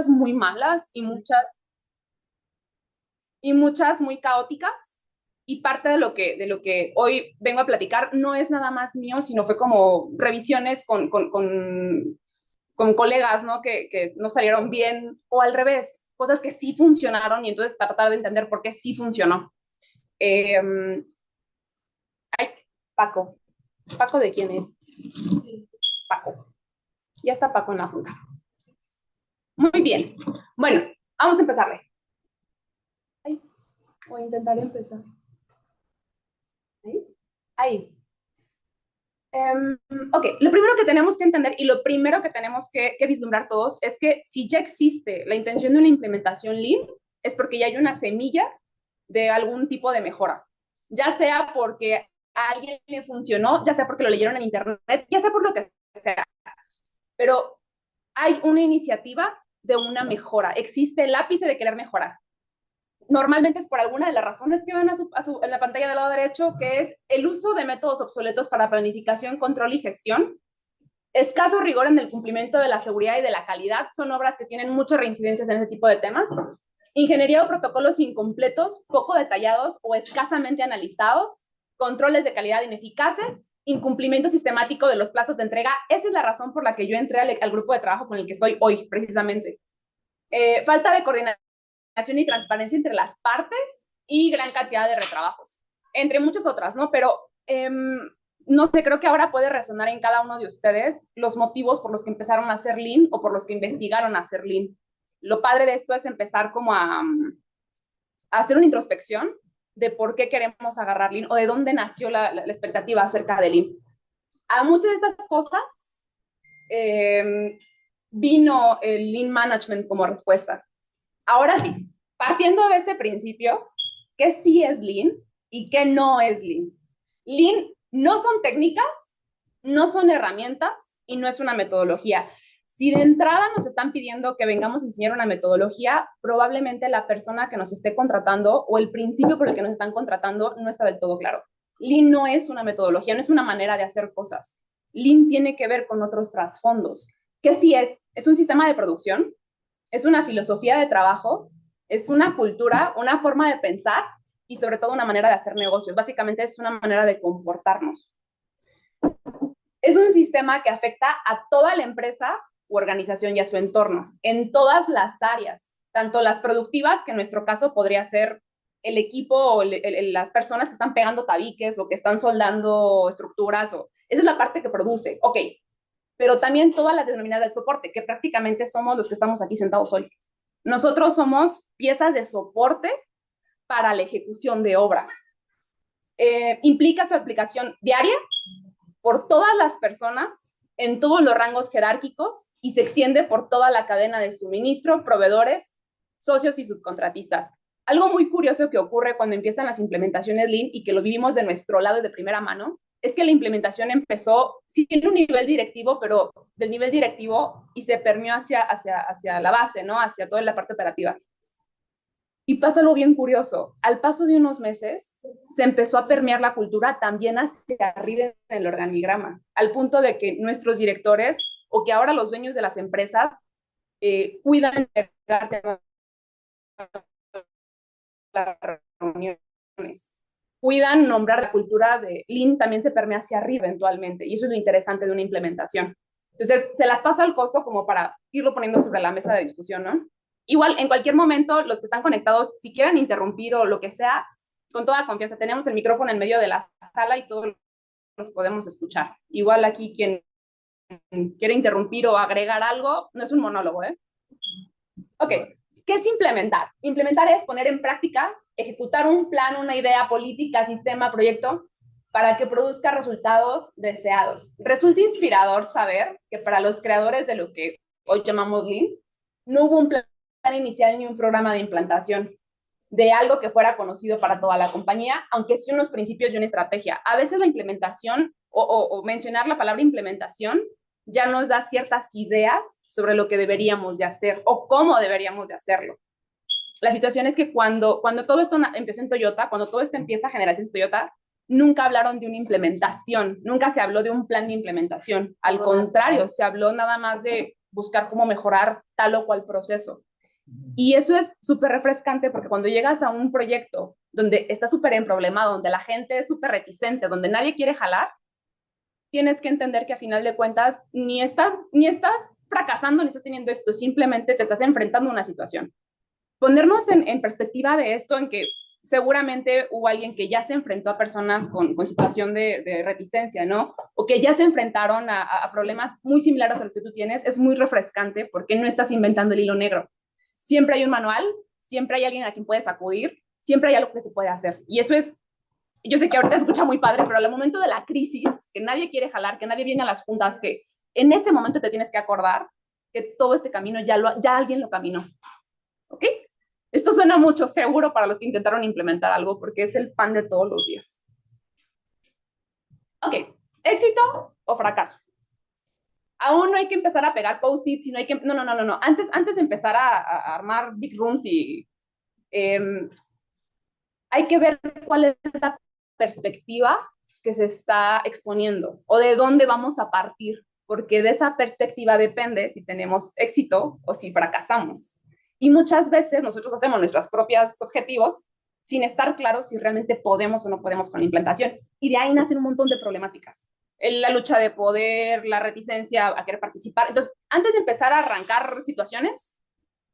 muy malas y muchas muy caóticas. Y parte de lo que hoy vengo a platicar no es nada más mío, sino fue como revisiones con colegas, ¿no? Que no salieron bien, o al revés, cosas que sí funcionaron y entonces tratar de entender por qué sí funcionó. Eh, ay, Paco. ¿Paco de quién es? Paco. Ya está Paco en la junta. Muy bien. Bueno, vamos a empezarle. Ay, voy a intentar empezar. Ahí. Ahí. Ok, lo primero que tenemos que entender y lo primero que tenemos que vislumbrar todos es que si ya existe la intención de una implementación Lean, es porque ya hay una semilla de algún tipo de mejora. Ya sea porque a alguien le funcionó, ya sea porque lo leyeron en internet, ya sea por lo que sea, pero hay una iniciativa de una mejora. Existe el ápice de querer mejorar. Normalmente es por alguna de las razones que van en la pantalla del lado derecho, que es el uso de métodos obsoletos para planificación, control y gestión, escaso rigor en el cumplimiento de la seguridad y de la calidad, son obras que tienen muchas reincidencias en ese tipo de temas, ingeniería o protocolos incompletos, poco detallados o escasamente analizados, controles de calidad ineficaces, incumplimiento sistemático de los plazos de entrega. Esa es la razón por la que yo entré al grupo de trabajo con el que estoy hoy, precisamente. Falta de coordinación y transparencia entre las partes y gran cantidad de retrabajos, entre muchas otras, ¿no? Pero no sé, creo que ahora puede resonar en cada uno de ustedes los motivos por los que empezaron a hacer Lean o por los que investigaron a hacer Lean. Lo padre de esto es empezar como a hacer una introspección de por qué queremos agarrar Lean o de dónde nació la expectativa acerca de Lean. A muchas de estas cosas vino el Lean Management como respuesta. Ahora sí, partiendo de este principio, ¿qué sí es Lean y qué no es Lean? Lean no son técnicas, no son herramientas y no es una metodología. Si de entrada nos están pidiendo que vengamos a enseñar una metodología, probablemente la persona que nos esté contratando o el principio por el que nos están contratando no está del todo claro. Lean no es una metodología, no es una manera de hacer cosas. Lean tiene que ver con otros trasfondos. ¿Qué sí es? Es un sistema de producción, es una filosofía de trabajo, es una cultura, una forma de pensar y sobre todo una manera de hacer negocios. Básicamente es una manera de comportarnos. Es un sistema que afecta a toda la empresa u organización y a su entorno, en todas las áreas, tanto las productivas, que en nuestro caso podría ser el equipo o las personas que están pegando tabiques o que están soldando estructuras, o esa es la parte que produce, ok, pero también todas las denominadas de soporte, que prácticamente somos los que estamos aquí sentados hoy. Nosotros somos piezas de soporte para la ejecución de obra. Implica su aplicación diaria por todas las personas en todos los rangos jerárquicos y se extiende por toda la cadena de suministro, proveedores, socios y subcontratistas. Algo muy curioso que ocurre cuando empiezan las implementaciones Lean y que lo vivimos de nuestro lado y de primera mano, es que la implementación empezó, sí, en un nivel directivo, pero del nivel directivo y se permeó hacia la base, ¿no? Hacia toda la parte operativa. Y pasa algo bien curioso. Al paso de unos meses, se empezó a permear la cultura también hacia arriba en el organigrama, al punto de que nuestros directores o que ahora los dueños de las empresas cuidan de las reuniones, cuidan nombrar la cultura de Lean, también se permea hacia arriba eventualmente, y eso es lo interesante de una implementación. Entonces, se las pasa al costo como para irlo poniendo sobre la mesa de discusión, ¿no? Igual, en cualquier momento, los que están conectados, si quieren interrumpir o lo que sea, con toda confianza, tenemos el micrófono en medio de la sala y todos los podemos escuchar. Igual aquí quien quiere interrumpir o agregar algo, no es un monólogo, ¿eh? Ok, ¿qué es implementar? Implementar es poner en práctica, ejecutar un plan, una idea política, sistema, proyecto, para que produzca resultados deseados. Resulta inspirador saber que para los creadores de lo que hoy llamamos Lean, no hubo un plan inicial ni un programa de implantación de algo que fuera conocido para toda la compañía, aunque sí unos principios y una estrategia. A veces la implementación o mencionar la palabra implementación ya nos da ciertas ideas sobre lo que deberíamos de hacer o cómo deberíamos de hacerlo. La situación es que cuando todo esto empezó en Toyota, cuando todo esto empieza a generarse en Toyota, nunca hablaron de una implementación, nunca se habló de un plan de implementación. Al contrario, se habló nada más buscar cómo mejorar tal o cual proceso. Y eso es súper refrescante porque cuando llegas a un proyecto donde está súper en problema, donde la gente es súper reticente, donde nadie quiere jalar, tienes que entender que a final de cuentas ni estás fracasando ni estás teniendo esto, simplemente te estás enfrentando a una situación. Ponernos en perspectiva de esto, en que seguramente hubo alguien que ya se enfrentó a personas con situación de reticencia, ¿no? O que ya se enfrentaron a problemas muy similares a los que tú tienes, es muy refrescante porque no estás inventando el hilo negro. Siempre hay un manual, siempre hay alguien a quien puedes acudir, siempre hay algo que se puede hacer. Y eso es, yo sé que ahorita se escucha muy padre, pero al momento de la crisis, que nadie quiere jalar, que nadie viene a las juntas, que en ese momento te tienes que acordar que todo este camino ya alguien lo caminó. ¿Ok? Esto suena mucho seguro para los que intentaron implementar algo porque es el pan de todos los días. Ok, éxito o fracaso. Aún no hay que empezar a pegar post-its, sino hay que... No. Antes de empezar a armar big rooms eh, hay que ver cuál es la perspectiva que se está exponiendo o de dónde vamos a partir, porque de esa perspectiva depende si tenemos éxito o si fracasamos. Y muchas veces nosotros hacemos nuestros propios objetivos sin estar claros si realmente podemos o no podemos con la implantación. Y de ahí nacen un montón de problemáticas. La lucha de poder, la reticencia a querer participar. Entonces, antes de empezar a arrancar situaciones,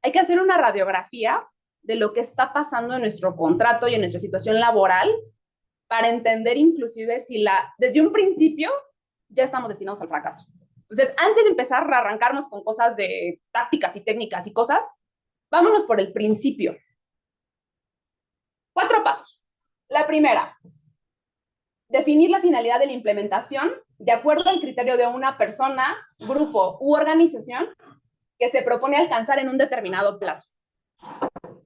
hay que hacer una radiografía de lo que está pasando en nuestro contrato y en nuestra situación laboral para entender inclusive si desde un principio ya estamos destinados al fracaso. Entonces, antes de empezar a arrancarnos con cosas de tácticas y técnicas y cosas, vámonos por el principio. 4 pasos. La primera, definir la finalidad de la implementación de acuerdo al criterio de una persona, grupo u organización que se propone alcanzar en un determinado plazo.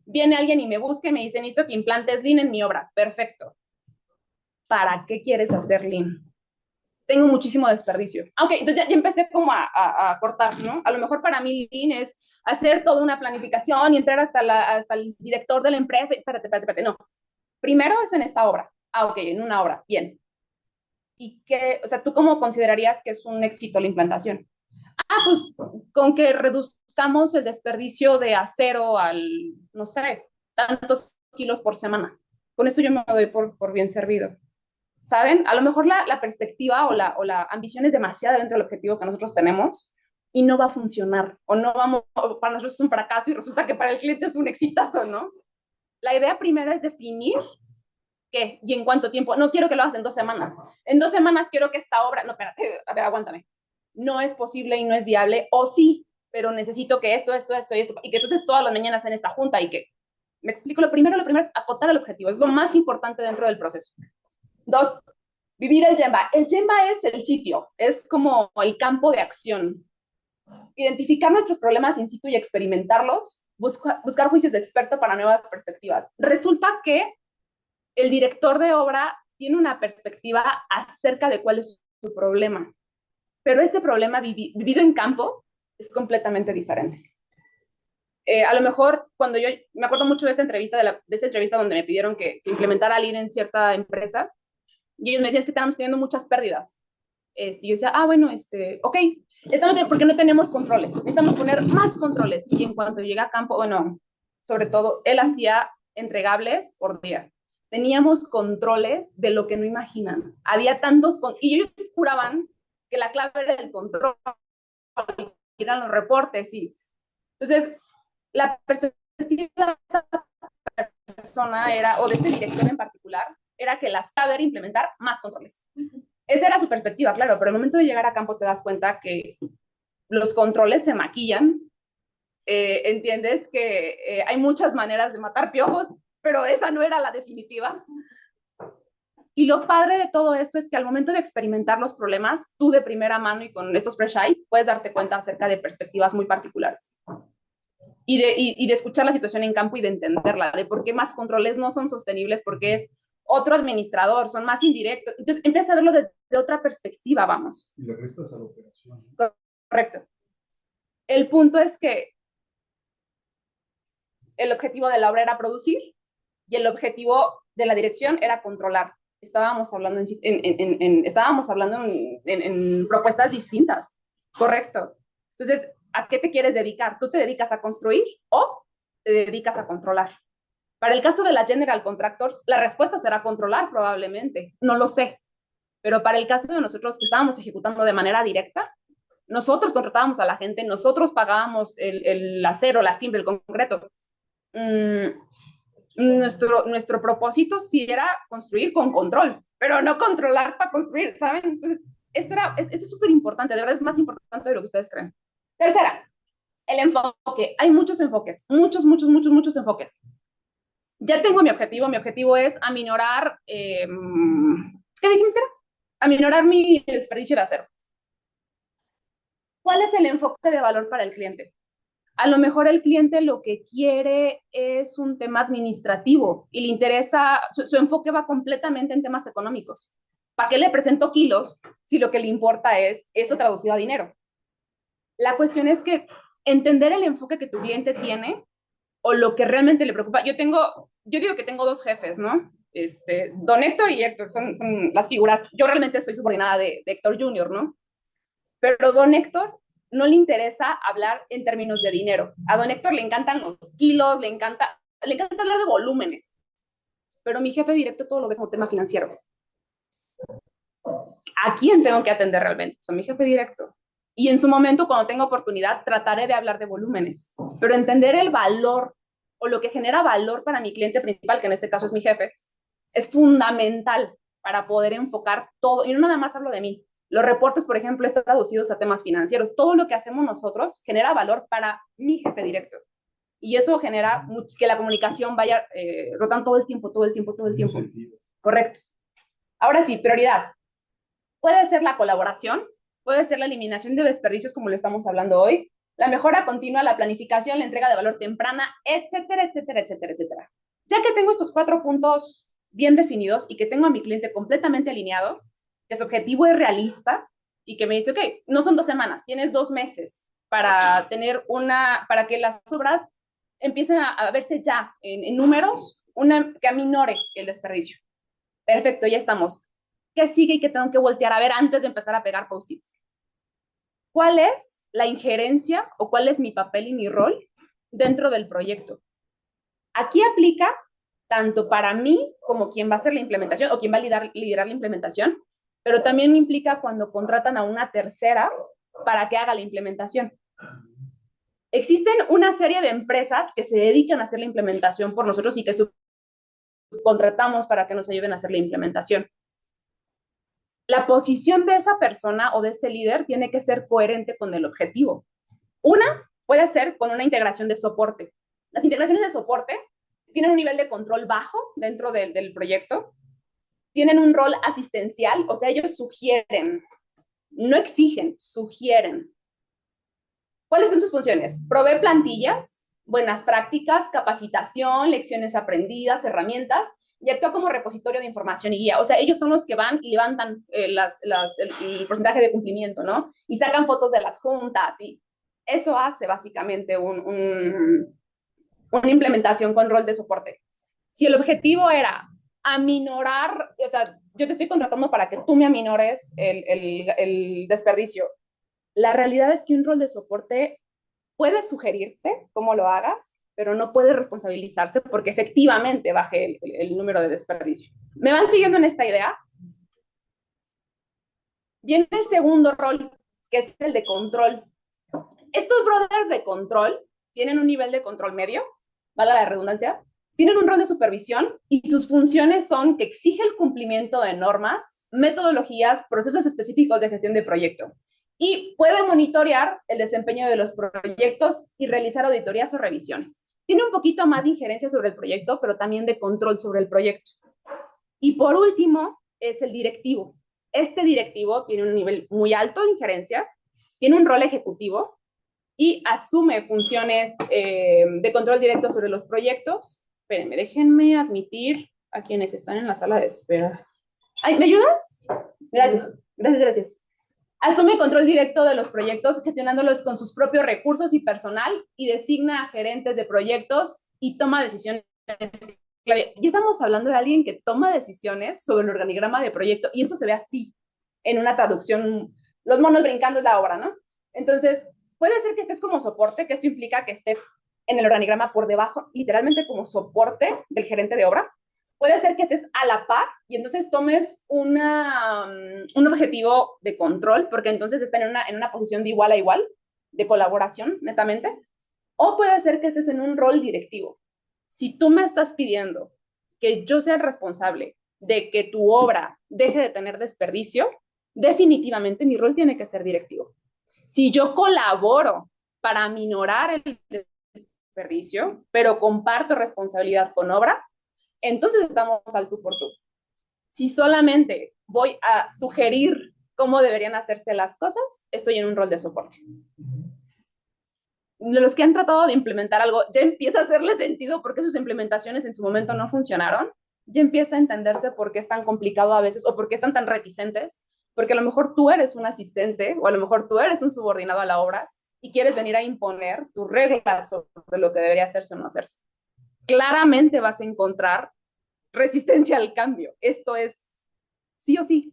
Viene alguien y me busca y me dice, necesito que implantes Lean en mi obra. Perfecto. ¿Para qué quieres hacer Lean? Tengo muchísimo desperdicio. Ok, entonces ya empecé como a cortar, ¿no? A lo mejor para mí Lean es hacer toda una planificación y entrar hasta el director de la empresa. Espérate, no. Primero es en esta obra. Ah, ok, en una obra. Bien. ¿Y qué, o sea, tú cómo considerarías que es un éxito la implantación? Ah, pues con que reduzcamos el desperdicio de acero al, no sé, tantos kilos por semana. Con eso yo me doy por bien servido. ¿Saben? A lo mejor la perspectiva o la ambición es demasiado dentro del objetivo que nosotros tenemos y no va a funcionar. O no vamos, o para nosotros es un fracaso y resulta que para el cliente es un exitazo, ¿no? La idea primero es definir qué y en cuánto tiempo. No quiero que lo hagas en 2 semanas. En 2 semanas quiero que esta obra, no, espérate, a ver, aguántame. No es posible y no es viable, o sí, pero necesito que esto, y que entonces todas las mañanas en esta junta y que, me explico, lo primero es acotar el objetivo, es lo más importante dentro del proceso. 2, vivir el Gemba. El Gemba es el sitio, es como el campo de acción. Identificar nuestros problemas in situ y experimentarlos, buscar juicios de experto para nuevas perspectivas. Resulta que el director de obra tiene una perspectiva acerca de cuál es su problema, pero ese problema vivido en campo es completamente diferente. A lo mejor cuando yo, me acuerdo mucho de esta entrevista, de esa entrevista donde me pidieron que implementara Lean en cierta empresa, y ellos me decían, es que estamos teniendo muchas pérdidas. Y yo decía, bueno, ok, porque no tenemos controles, necesitamos poner más controles. Y en cuanto llegué a campo, bueno, sobre todo, él hacía entregables por día. Teníamos controles de lo que no imaginan. Había tantos, y ellos juraban que la clave era el control, eran los reportes. Entonces, la perspectiva de esta persona era, o de este director en particular, era que las clave era implementar más controles. Esa era su perspectiva, claro, pero al momento de llegar a campo te das cuenta que los controles se maquillan, entiendes que hay muchas maneras de matar piojos, pero esa no era la definitiva. Y lo padre de todo esto es que al momento de experimentar los problemas, tú de primera mano y con estos fresh eyes, puedes darte cuenta acerca de perspectivas muy particulares. Y de escuchar la situación en campo y de entenderla, de por qué más controles no son sostenibles, porque es otro administrador, son más indirectos. Entonces empieza a verlo desde otra perspectiva, vamos. Y le restas a la operación. Correcto. El punto es que el objetivo de la obra era producir y el objetivo de la dirección era controlar. Estábamos hablando en propuestas distintas. Correcto. Entonces, ¿a qué te quieres dedicar? ¿Tú te dedicas a construir o te dedicas a controlar? Para el caso de las general contractors, la respuesta será controlar probablemente, no lo sé. Pero para el caso de nosotros que estábamos ejecutando de manera directa, nosotros contratábamos a la gente, nosotros pagábamos el acero, la simple, el concreto. Mm, nuestro propósito sí era construir con control, pero no controlar para construir, ¿saben? Entonces, esto es súper importante, de verdad es más importante de lo que ustedes creen. Tercera, el enfoque. Hay muchos enfoques, muchos enfoques. Ya tengo mi objetivo es aminorar, ¿qué dijimos que era? Aminorar mi desperdicio de acero. ¿Cuál es el enfoque de valor para el cliente? A lo mejor el cliente lo que quiere es un tema administrativo y le interesa, su enfoque va completamente en temas económicos. ¿Para qué le presento kilos si lo que le importa es eso traducido a dinero? La cuestión es que entender el enfoque que tu cliente tiene o lo que realmente le preocupa. Yo digo que tengo dos jefes, ¿no? Don Héctor y Héctor son las figuras. Yo realmente soy subordinada de Héctor Jr., ¿no? Pero don Héctor no le interesa hablar en términos de dinero. A don Héctor le encantan los kilos, le encanta hablar de volúmenes. Pero mi jefe directo todo lo ve como tema financiero. ¿A quién tengo que atender realmente? Soy mi jefe directo. Y en su momento, cuando tenga oportunidad, trataré de hablar de volúmenes. Pero entender el valor o lo que genera valor para mi cliente principal, que en este caso es mi jefe, es fundamental para poder enfocar todo. Y no nada más hablo de mí. Los reportes, por ejemplo, están traducidos a temas financieros. Todo lo que hacemos nosotros genera valor para mi jefe directo. Y eso genera que la comunicación vaya rotando todo el tiempo. Correcto. Ahora sí, prioridad. Puede ser la colaboración, puede ser la eliminación de desperdicios, como lo estamos hablando hoy, la mejora continua, la planificación, la entrega de valor temprana, etcétera, etcétera, etcétera, etcétera. Ya que tengo estos 4 puntos bien definidos y que tengo a mi cliente completamente alineado, que su objetivo es realista y que me dice, ok, no son 2 semanas, tienes 2 meses para para que las obras empiecen a verse ya en números, que aminore el desperdicio. Perfecto, ya estamos. ¿Qué sigue y qué tengo que voltear a ver antes de empezar a pegar post-its? ¿Cuál es la injerencia o cuál es mi papel y mi rol dentro del proyecto? Aquí aplica tanto para mí como quien va a hacer la implementación o quien va a liderar la implementación, pero también implica cuando contratan a una tercera para que haga la implementación. Existen una serie de empresas que se dedican a hacer la implementación por nosotros y que subcontratamos para que nos ayuden a hacer la implementación. La posición de esa persona o de ese líder tiene que ser coherente con el objetivo. Una puede ser con una integración de soporte. Las integraciones de soporte tienen un nivel de control bajo dentro del proyecto, tienen un rol asistencial, o sea, ellos sugieren, no exigen, sugieren. ¿Cuáles son sus funciones? Provee plantillas, buenas prácticas, capacitación, lecciones aprendidas, herramientas, y actúa como repositorio de información y guía. O sea, ellos son los que van y levantan el porcentaje de cumplimiento, ¿no? Y sacan fotos de las juntas, y eso hace básicamente una implementación con rol de soporte. Si el objetivo era aminorar, o sea, yo te estoy contratando para que tú me aminores el desperdicio. La realidad es que un rol de soporte puede sugerirte cómo lo hagas, pero no puede responsabilizarse porque efectivamente baje el número de desperdicio. ¿Me van siguiendo en esta idea? Viene el segundo rol, que es el de control. Estos brothers de control tienen un nivel de control medio, vale la redundancia, tienen un rol de supervisión y sus funciones son que exige el cumplimiento de normas, metodologías, procesos específicos de gestión de proyecto y puede monitorear el desempeño de los proyectos y realizar auditorías o revisiones. Tiene un poquito más de injerencia sobre el proyecto, pero también de control sobre el proyecto. Y por último, es el directivo. Este directivo tiene un nivel muy alto de injerencia, tiene un rol ejecutivo y asume funciones de control directo sobre los proyectos. Espérenme, déjenme admitir a quienes están en la sala de espera. Ay, ¿me ayudas? Gracias. Asume control directo de los proyectos, gestionándolos con sus propios recursos y personal, y designa a gerentes de proyectos y toma decisiones clave. Ya estamos hablando de alguien que toma decisiones sobre el organigrama de proyecto, y esto se ve así en una traducción, los monos brincando es la obra, ¿no? Entonces, Puede ser que estés como soporte, que esto implica que estés en el organigrama por debajo, literalmente como soporte del gerente de obra. Puede ser que estés a la par y entonces tomes un objetivo de control, porque entonces están en una posición de igual a igual, de colaboración, netamente. O puede ser que estés en un rol directivo. Si tú me estás pidiendo que yo sea el responsable de que tu obra deje de tener desperdicio, definitivamente mi rol tiene que ser directivo. Si yo colaboro para minorar el desperdicio, pero comparto responsabilidad con obra, entonces estamos al tú por tú. Si solamente voy a sugerir cómo deberían hacerse las cosas, estoy en un rol de soporte. Los que han tratado de implementar algo, ya empieza a hacerle sentido porque sus implementaciones en su momento no funcionaron, ya empieza a entenderse por qué es tan complicado a veces o por qué están tan reticentes, porque a lo mejor tú eres un asistente o a lo mejor tú eres un subordinado a la obra y quieres venir a imponer tus reglas sobre lo que debería hacerse o no hacerse. Claramente vas a encontrar resistencia al cambio. Esto es sí o sí.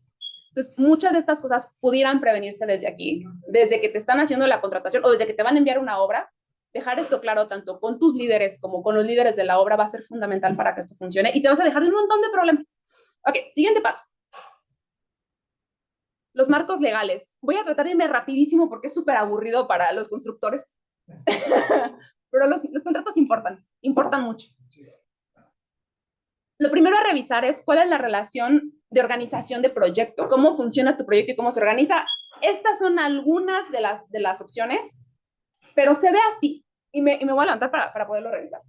Entonces, muchas de estas cosas pudieran prevenirse desde aquí, desde que te están haciendo la contratación o desde que te van a enviar una obra. Dejar esto claro tanto con tus líderes como con los líderes de la obra va a ser fundamental para que esto funcione y te vas a dejar de un montón de problemas. Ok, siguiente paso. Los marcos legales. Voy a tratar de irme rapidísimo porque es súper aburrido para los constructores. Pero los contratos importan mucho. Lo primero a revisar es cuál es la relación de organización de proyecto, cómo funciona tu proyecto y cómo se organiza. Estas son algunas de las opciones, pero se ve así. Y me voy a levantar para poderlo revisar.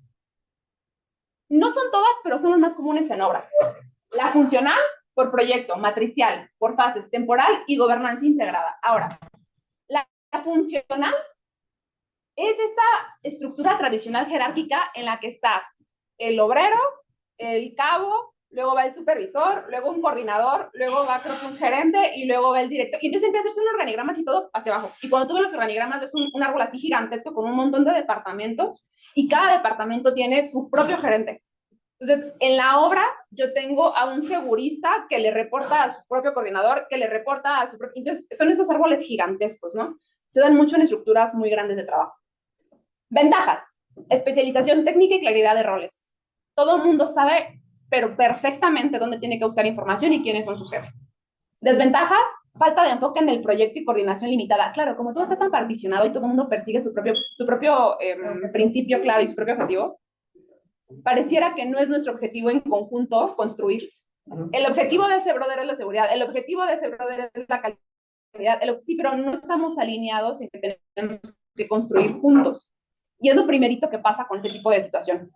No son todas, pero son las más comunes en obra. La funcional, por proyecto, matricial, por fases, temporal y gobernanza integrada. Ahora, la funcional es esta estructura tradicional jerárquica en la que está el obrero, el cabo, luego va el supervisor, luego un coordinador, luego va creo que un gerente y luego va el director. Y entonces empieza a hacerse un organigrama así todo hacia abajo. Y cuando tú ves los organigramas ves un árbol así gigantesco con un montón de departamentos y cada departamento tiene su propio gerente. Entonces, en la obra yo tengo a un segurista que le reporta a su propio coordinador, que le reporta a su propio... Entonces, son estos árboles gigantescos, ¿no? Se dan mucho en estructuras muy grandes de trabajo. Ventajas, especialización técnica y claridad de roles. Todo el mundo sabe, pero perfectamente dónde tiene que buscar información y quiénes son sus jefes. Desventajas, falta de enfoque en el proyecto y coordinación limitada. Claro, como todo está tan particionado y todo el mundo persigue su propio principio claro y su propio objetivo, pareciera que no es nuestro objetivo en conjunto construir. El objetivo de ese brother es la seguridad, el objetivo de ese brother es la calidad, sí, pero no estamos alineados en que tenemos que construir juntos. Y es lo primerito que pasa con ese tipo de situación.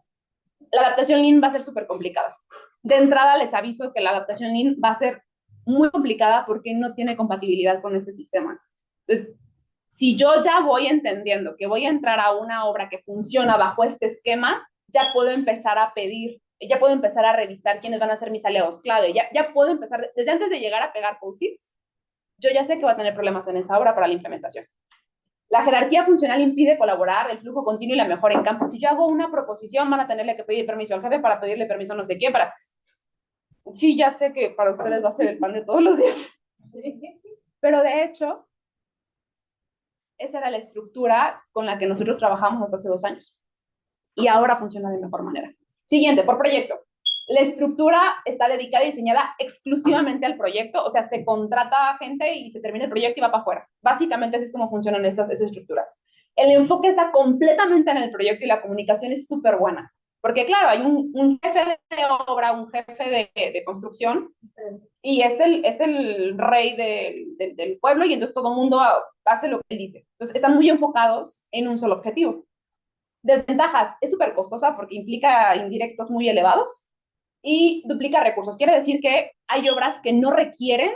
La adaptación Lean va a ser súper complicada. De entrada les aviso que la adaptación Lean va a ser muy complicada porque no tiene compatibilidad con este sistema. Entonces, si yo ya voy entendiendo que voy a entrar a una obra que funciona bajo este esquema, ya puedo empezar a pedir, ya puedo empezar a revisar quiénes van a ser mis aliados clave, ya puedo empezar, desde antes de llegar a pegar post-its, yo ya sé que va a tener problemas en esa obra para la implementación. La jerarquía funcional impide colaborar, el flujo continuo y la mejora en campo. Si yo hago una proposición, van a tenerle que pedir permiso al jefe para pedirle permiso a no sé quién, para... Sí, ya sé que para ustedes va a ser el pan de todos los días. Pero de hecho, esa era la estructura con la que nosotros trabajamos hasta hace 2 años. Y ahora funciona de mejor manera. Siguiente, por proyecto. La estructura está dedicada y diseñada exclusivamente al proyecto, o sea, se contrata a gente y se termina el proyecto y va para afuera. Básicamente así es como funcionan estas estructuras. El enfoque está completamente en el proyecto y la comunicación es súper buena. Porque claro, hay un jefe de obra, un jefe de construcción, y es el rey del pueblo, y entonces todo el mundo hace lo que él dice. Entonces están muy enfocados en un solo objetivo. Desventajas, es súper costosa porque implica indirectos muy elevados y duplica recursos. Quiere decir que hay obras que no requieren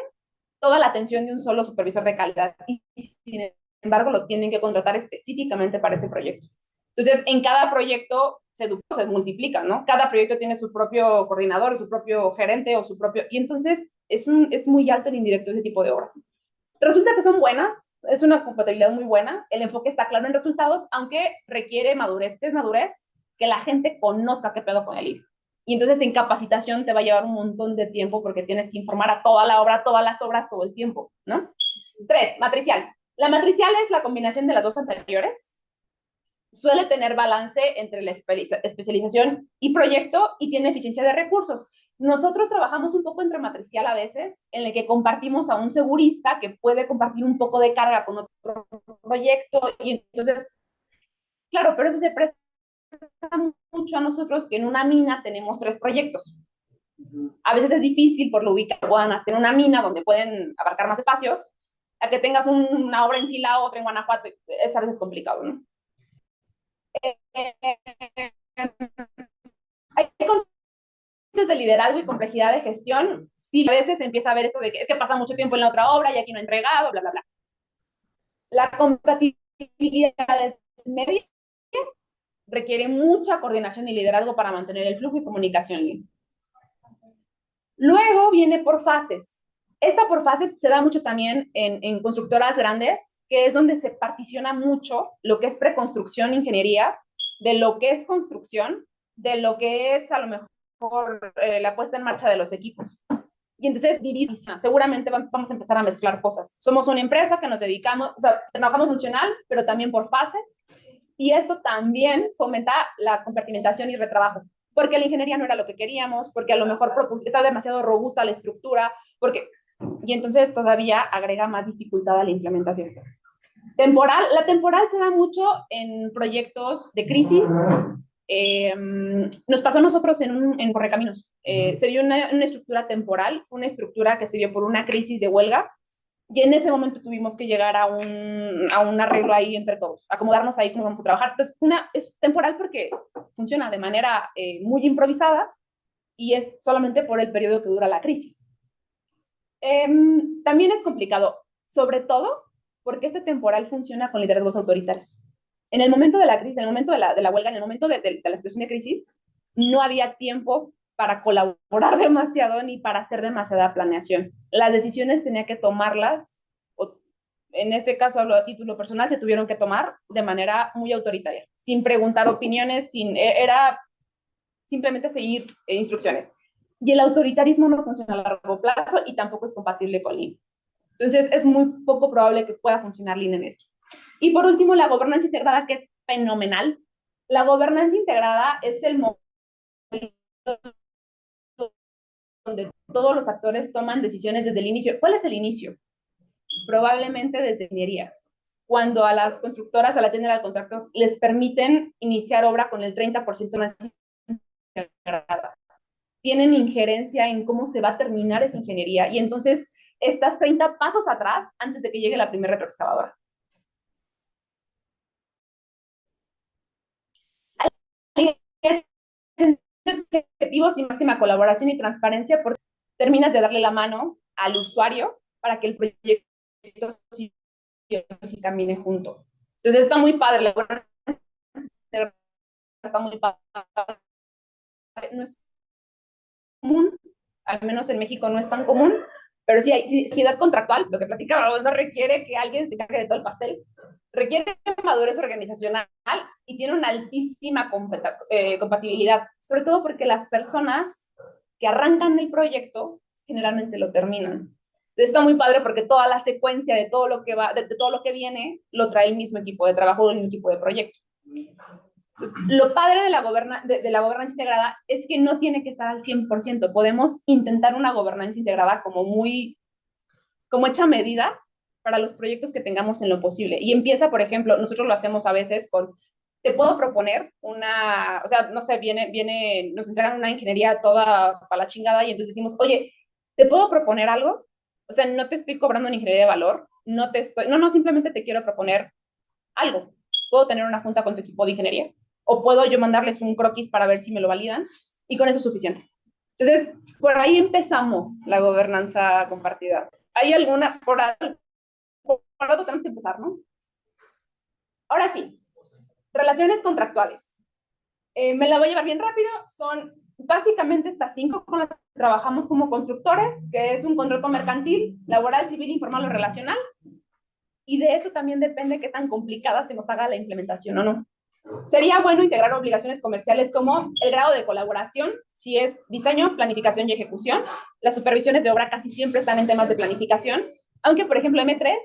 toda la atención de un solo supervisor de calidad y sin embargo lo tienen que contratar específicamente para ese proyecto. Entonces, en cada proyecto se multiplica, ¿no? Cada proyecto tiene su propio coordinador, su propio gerente o su propio... Y entonces es muy alto el indirecto de ese tipo de obras. Resulta que son buenas, es una compatibilidad muy buena, el enfoque está claro en resultados, aunque requiere madurez. ¿Qué es madurez? Que la gente conozca qué pedo con el libro. Y entonces en capacitación te va a llevar un montón de tiempo porque tienes que informar a toda la obra, todas las obras, todo el tiempo, ¿no? 3, matricial. La matricial es la combinación de las dos anteriores. Suele tener balance entre la especialización y proyecto y tiene eficiencia de recursos. Nosotros trabajamos un poco entre matricial a veces, en el que compartimos a un segurista que puede compartir un poco de carga con otro proyecto y entonces, claro, pero eso se presta mucho a nosotros que en una mina tenemos 3 proyectos. A veces es difícil por lo ubicado que puedan hacer una mina donde pueden abarcar más espacio, a que tengas una obra en Silao, otra en Guanajuato, es a veces complicado, ¿no? Hay conflictos de liderazgo y complejidad de gestión. Sí, a veces empieza a ver esto de que es que pasa mucho tiempo en la otra obra y aquí no he entregado, bla, bla, bla. La compatibilidad es media, requiere mucha coordinación y liderazgo para mantener el flujo y comunicación libre. Luego viene por fases. Esta por fases se da mucho también en constructoras grandes, que es donde se particiona mucho lo que es preconstrucción, ingeniería, de lo que es construcción, de lo que es a lo mejor la puesta en marcha de los equipos. Y entonces, seguramente vamos a empezar a mezclar cosas. Somos una empresa que nos dedicamos, o sea, trabajamos funcional, pero también por fases. Y esto también fomenta la compartimentación y retrabajo, porque la ingeniería no era lo que queríamos, porque a lo mejor está demasiado robusta la estructura, porque, y entonces todavía agrega más dificultad a la implementación. La temporal se da mucho en proyectos de crisis. Nos pasó a nosotros en Correcaminos. Se dio una estructura temporal, fue una estructura que se dio por una crisis de huelga, y en ese momento tuvimos que llegar a un arreglo ahí entre todos, acomodarnos ahí cómo vamos a trabajar. Entonces, es temporal porque funciona de manera muy improvisada y es solamente por el periodo que dura la crisis. También es complicado, sobre todo porque este temporal funciona con liderazgos autoritarios. En el momento de la crisis, en el momento de la huelga, en el momento de la situación de crisis, no había tiempo para colaborar demasiado ni para hacer demasiada planeación. Las decisiones tenía que tomarlas, o en este caso hablo a título personal, se tuvieron que tomar de manera muy autoritaria, sin preguntar opiniones, era simplemente seguir instrucciones. Y el autoritarismo no funciona a largo plazo y tampoco es compatible con Lean. Entonces, es muy poco probable que pueda funcionar Lean en esto. Y por último, la gobernanza integrada, que es fenomenal. La gobernanza integrada es el momento donde todos los actores toman decisiones desde el inicio. ¿Cuál es el inicio? Probablemente desde ingeniería. Cuando a las constructoras, a las general contractors, les permiten iniciar obra con el 30% más integrada. Tienen injerencia en cómo se va a terminar esa ingeniería y entonces estás 30 pasos atrás antes de que llegue la primera retroexcavadora. Objetivos y máxima colaboración y transparencia porque terminas de darle la mano al usuario para que el proyecto sí camine junto. Entonces está muy padre, está muy padre. No es común, al menos en México no es tan común, pero sí hay equidad contractual, lo que platicábamos, no requiere que alguien se encargue de todo el pastel, requiere madurez organizacional y tiene una altísima compatibilidad, sobre todo porque las personas que arrancan el proyecto generalmente lo terminan. Entonces está muy padre porque toda la secuencia de todo lo que va, de todo lo que viene, lo trae el mismo equipo de trabajo, el mismo equipo de proyecto. Entonces, lo padre de la gobernanza integrada es que no tiene que estar al 100%. Podemos intentar una gobernanza integrada como hecha medida para los proyectos que tengamos en lo posible. Y empieza, por ejemplo, nosotros lo hacemos a veces con, te puedo proponer o sea, no sé, nos entregan una ingeniería toda para la chingada y entonces decimos, oye, ¿te puedo proponer algo? O sea, no te estoy cobrando una ingeniería de valor, no, simplemente te quiero proponer algo. Puedo tener una junta con tu equipo de ingeniería o puedo yo mandarles un croquis para ver si me lo validan y con eso es suficiente. Entonces, por ahí empezamos la gobernanza compartida. ¿Hay alguna, por algo tenemos que empezar, ¿no? Ahora sí, relaciones contractuales. Me la voy a llevar bien rápido. Son básicamente estas 5 con las que trabajamos como constructores, que es un contrato mercantil, laboral, civil, informal o relacional. Y de eso también depende qué tan complicada se nos haga la implementación o no. Sería bueno integrar obligaciones comerciales como el grado de colaboración, si es diseño, planificación y ejecución. Las supervisiones de obra casi siempre están en temas de planificación, aunque, por ejemplo, M3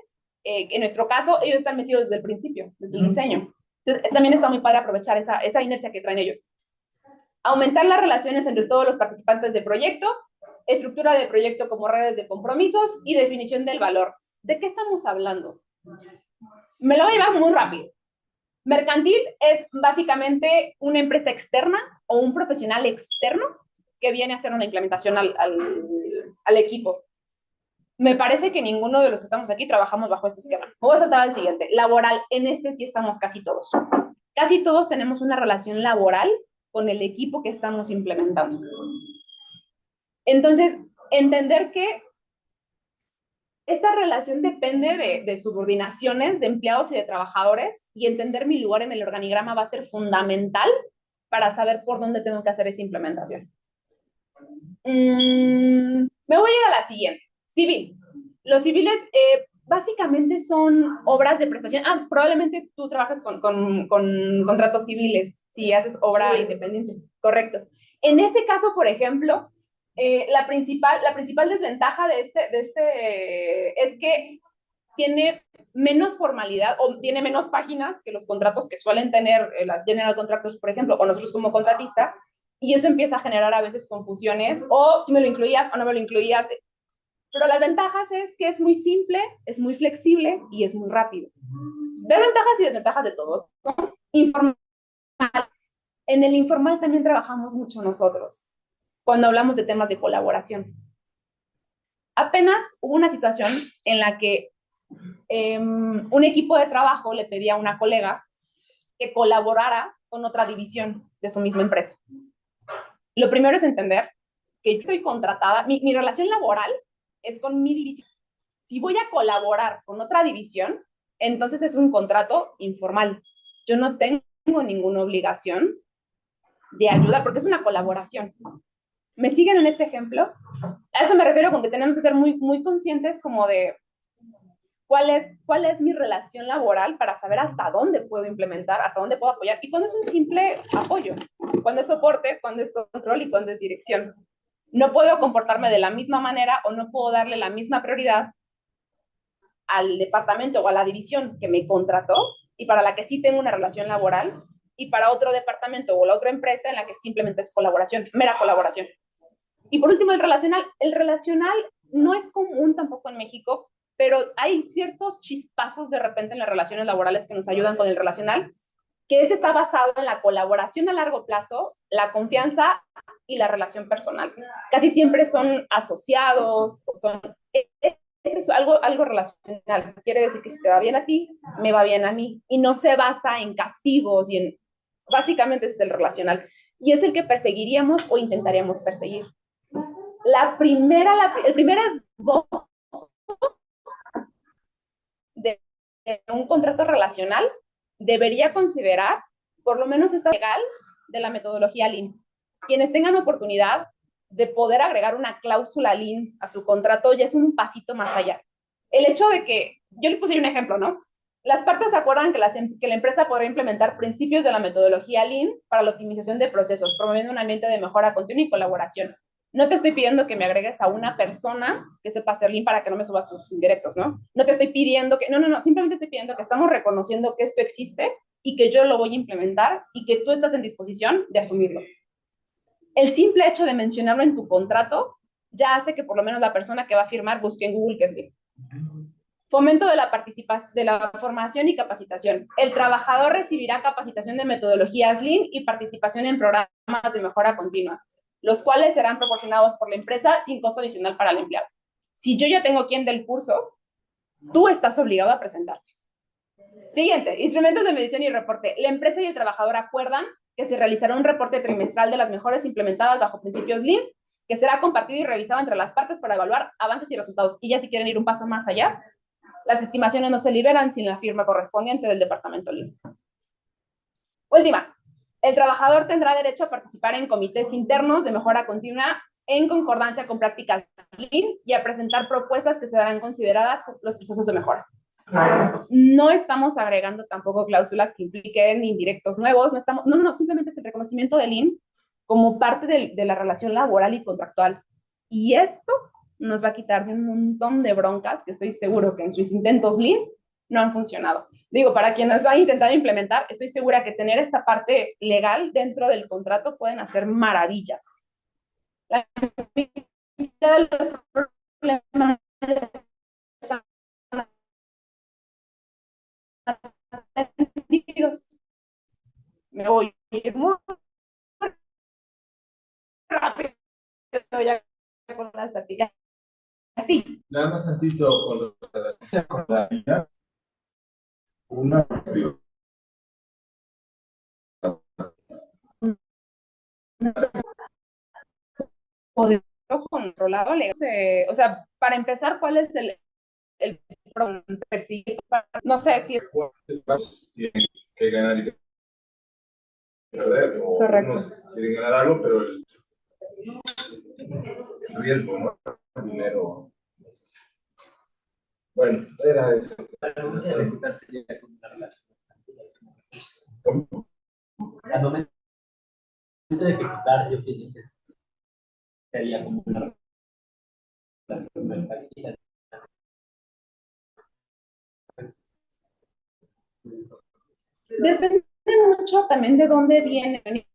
En nuestro caso, ellos están metidos desde el principio, desde el diseño. Entonces, también está muy padre aprovechar esa inercia que traen ellos. Aumentar las relaciones entre todos los participantes del proyecto, estructura de proyecto como redes de compromisos y definición del valor. ¿De qué estamos hablando? Me lo voy a llevar muy rápido. Mercantil es básicamente una empresa externa o un profesional externo que viene a hacer una implementación al equipo. Me parece que ninguno de los que estamos aquí trabajamos bajo este esquema. Me voy a saltar al siguiente. Laboral, en este sí estamos casi todos. Casi todos tenemos una relación laboral con el equipo que estamos implementando. Entonces, entender que esta relación depende de subordinaciones de empleados y de trabajadores, y entender mi lugar en el organigrama va a ser fundamental para saber por dónde tengo que hacer esa implementación. Me voy a ir a la siguiente. Civil. Los civiles básicamente son obras de prestación. Probablemente tú trabajas con contratos civiles si haces obra independiente. Correcto. En ese caso, por ejemplo, la principal desventaja de este es que tiene menos formalidad o tiene menos páginas que los contratos que suelen tener las general contractors, por ejemplo, o nosotros como contratista, y eso empieza a generar a veces confusiones, o si me lo incluías o no me lo incluías. Pero las ventajas es que es muy simple, es muy flexible y es muy rápido. Ver ventajas y desventajas de todos. Informal. En el informal también trabajamos mucho nosotros, cuando hablamos de temas de colaboración. Apenas hubo una situación en la que un equipo de trabajo le pedía a una colega que colaborara con otra división de su misma empresa. Lo primero es entender que yo estoy contratada, mi relación laboral es con mi división. Si voy a colaborar con otra división, entonces es un contrato informal. Yo no tengo ninguna obligación de ayuda porque es una colaboración. ¿Me siguen en este ejemplo? A eso me refiero con que tenemos que ser muy, muy conscientes como de cuál es mi relación laboral para saber hasta dónde puedo implementar, hasta dónde puedo apoyar, y cuando es un simple apoyo, cuando es soporte, cuando es control y cuando es dirección. No puedo comportarme de la misma manera o no puedo darle la misma prioridad al departamento o a la división que me contrató y para la que sí tengo una relación laboral, y para otro departamento o la otra empresa en la que simplemente es colaboración, mera colaboración. Y por último, el relacional. El relacional no es común tampoco en México, pero hay ciertos chispazos de repente en las relaciones laborales que nos ayudan con el relacional, que este está basado en la colaboración a largo plazo, la confianza y la relación personal. Casi siempre son asociados, o son... Es algo relacional. Quiere decir que si te va bien a ti, me va bien a mí. Y no se basa en castigos y en... Básicamente ese es el relacional. Y es el que perseguiríamos o intentaríamos perseguir. El primer esbozo de un contrato relacional debería considerar por lo menos esta legal de la metodología Lean. Quienes tengan oportunidad de poder agregar una cláusula Lean a su contrato ya es un pasito más allá. El hecho de que, yo les puse un ejemplo, ¿no? Las partes acuerdan que la empresa podrá implementar principios de la metodología Lean para la optimización de procesos, promoviendo un ambiente de mejora continua y colaboración. No te estoy pidiendo que me agregues a una persona que sepa hacer Lean para que no me subas tus indirectos, ¿no? No te estoy pidiendo que, no, simplemente estoy pidiendo que estamos reconociendo que esto existe y que yo lo voy a implementar y que tú estás en disposición de asumirlo. El simple hecho de mencionarlo en tu contrato ya hace que por lo menos la persona que va a firmar busque en Google qué es Lean. Fomento de la participación, de la formación y capacitación. El trabajador recibirá capacitación de metodologías Lean y participación en programas de mejora continua, los cuales serán proporcionados por la empresa sin costo adicional para el empleado. Si yo ya tengo quien del curso, tú estás obligado a presentarte. Siguiente, instrumentos de medición y reporte. La empresa y el trabajador acuerdan que se realizará un reporte trimestral de las mejoras implementadas bajo principios Lean, que será compartido y revisado entre las partes para evaluar avances y resultados. Y ya si quieren ir un paso más allá, las estimaciones no se liberan sin la firma correspondiente del departamento Lean. Última, el trabajador tendrá derecho a participar en comités internos de mejora continua en concordancia con prácticas Lean y a presentar propuestas que serán consideradas los procesos de mejora. No estamos agregando tampoco cláusulas que impliquen indirectos nuevos, no, simplemente es el reconocimiento de Lean como parte de la relación laboral y contractual. Y esto nos va a quitar de un montón de broncas que estoy seguro que en sus intentos Lean no han funcionado. Digo, para quienes lo han intentado implementar, estoy segura que tener esta parte legal dentro del contrato pueden hacer maravillas. La mitad de los problemas están atendidos. Me voy muy rápido ya con las tácticas. Así. Nada más tantito con la niña, una Poder controlado, o sea, para empezar, ¿cuál es el perseguir? No sé si tienen que ganar y perder, o correcto. unos quieren ganar algo, pero el riesgo, ¿no? El dinero. Bueno, era eso. Al momento de ejecutar sería como una relación. Al momento de ejecutar, yo pienso que sería como una relación mercantil. Depende mucho también de dónde viene,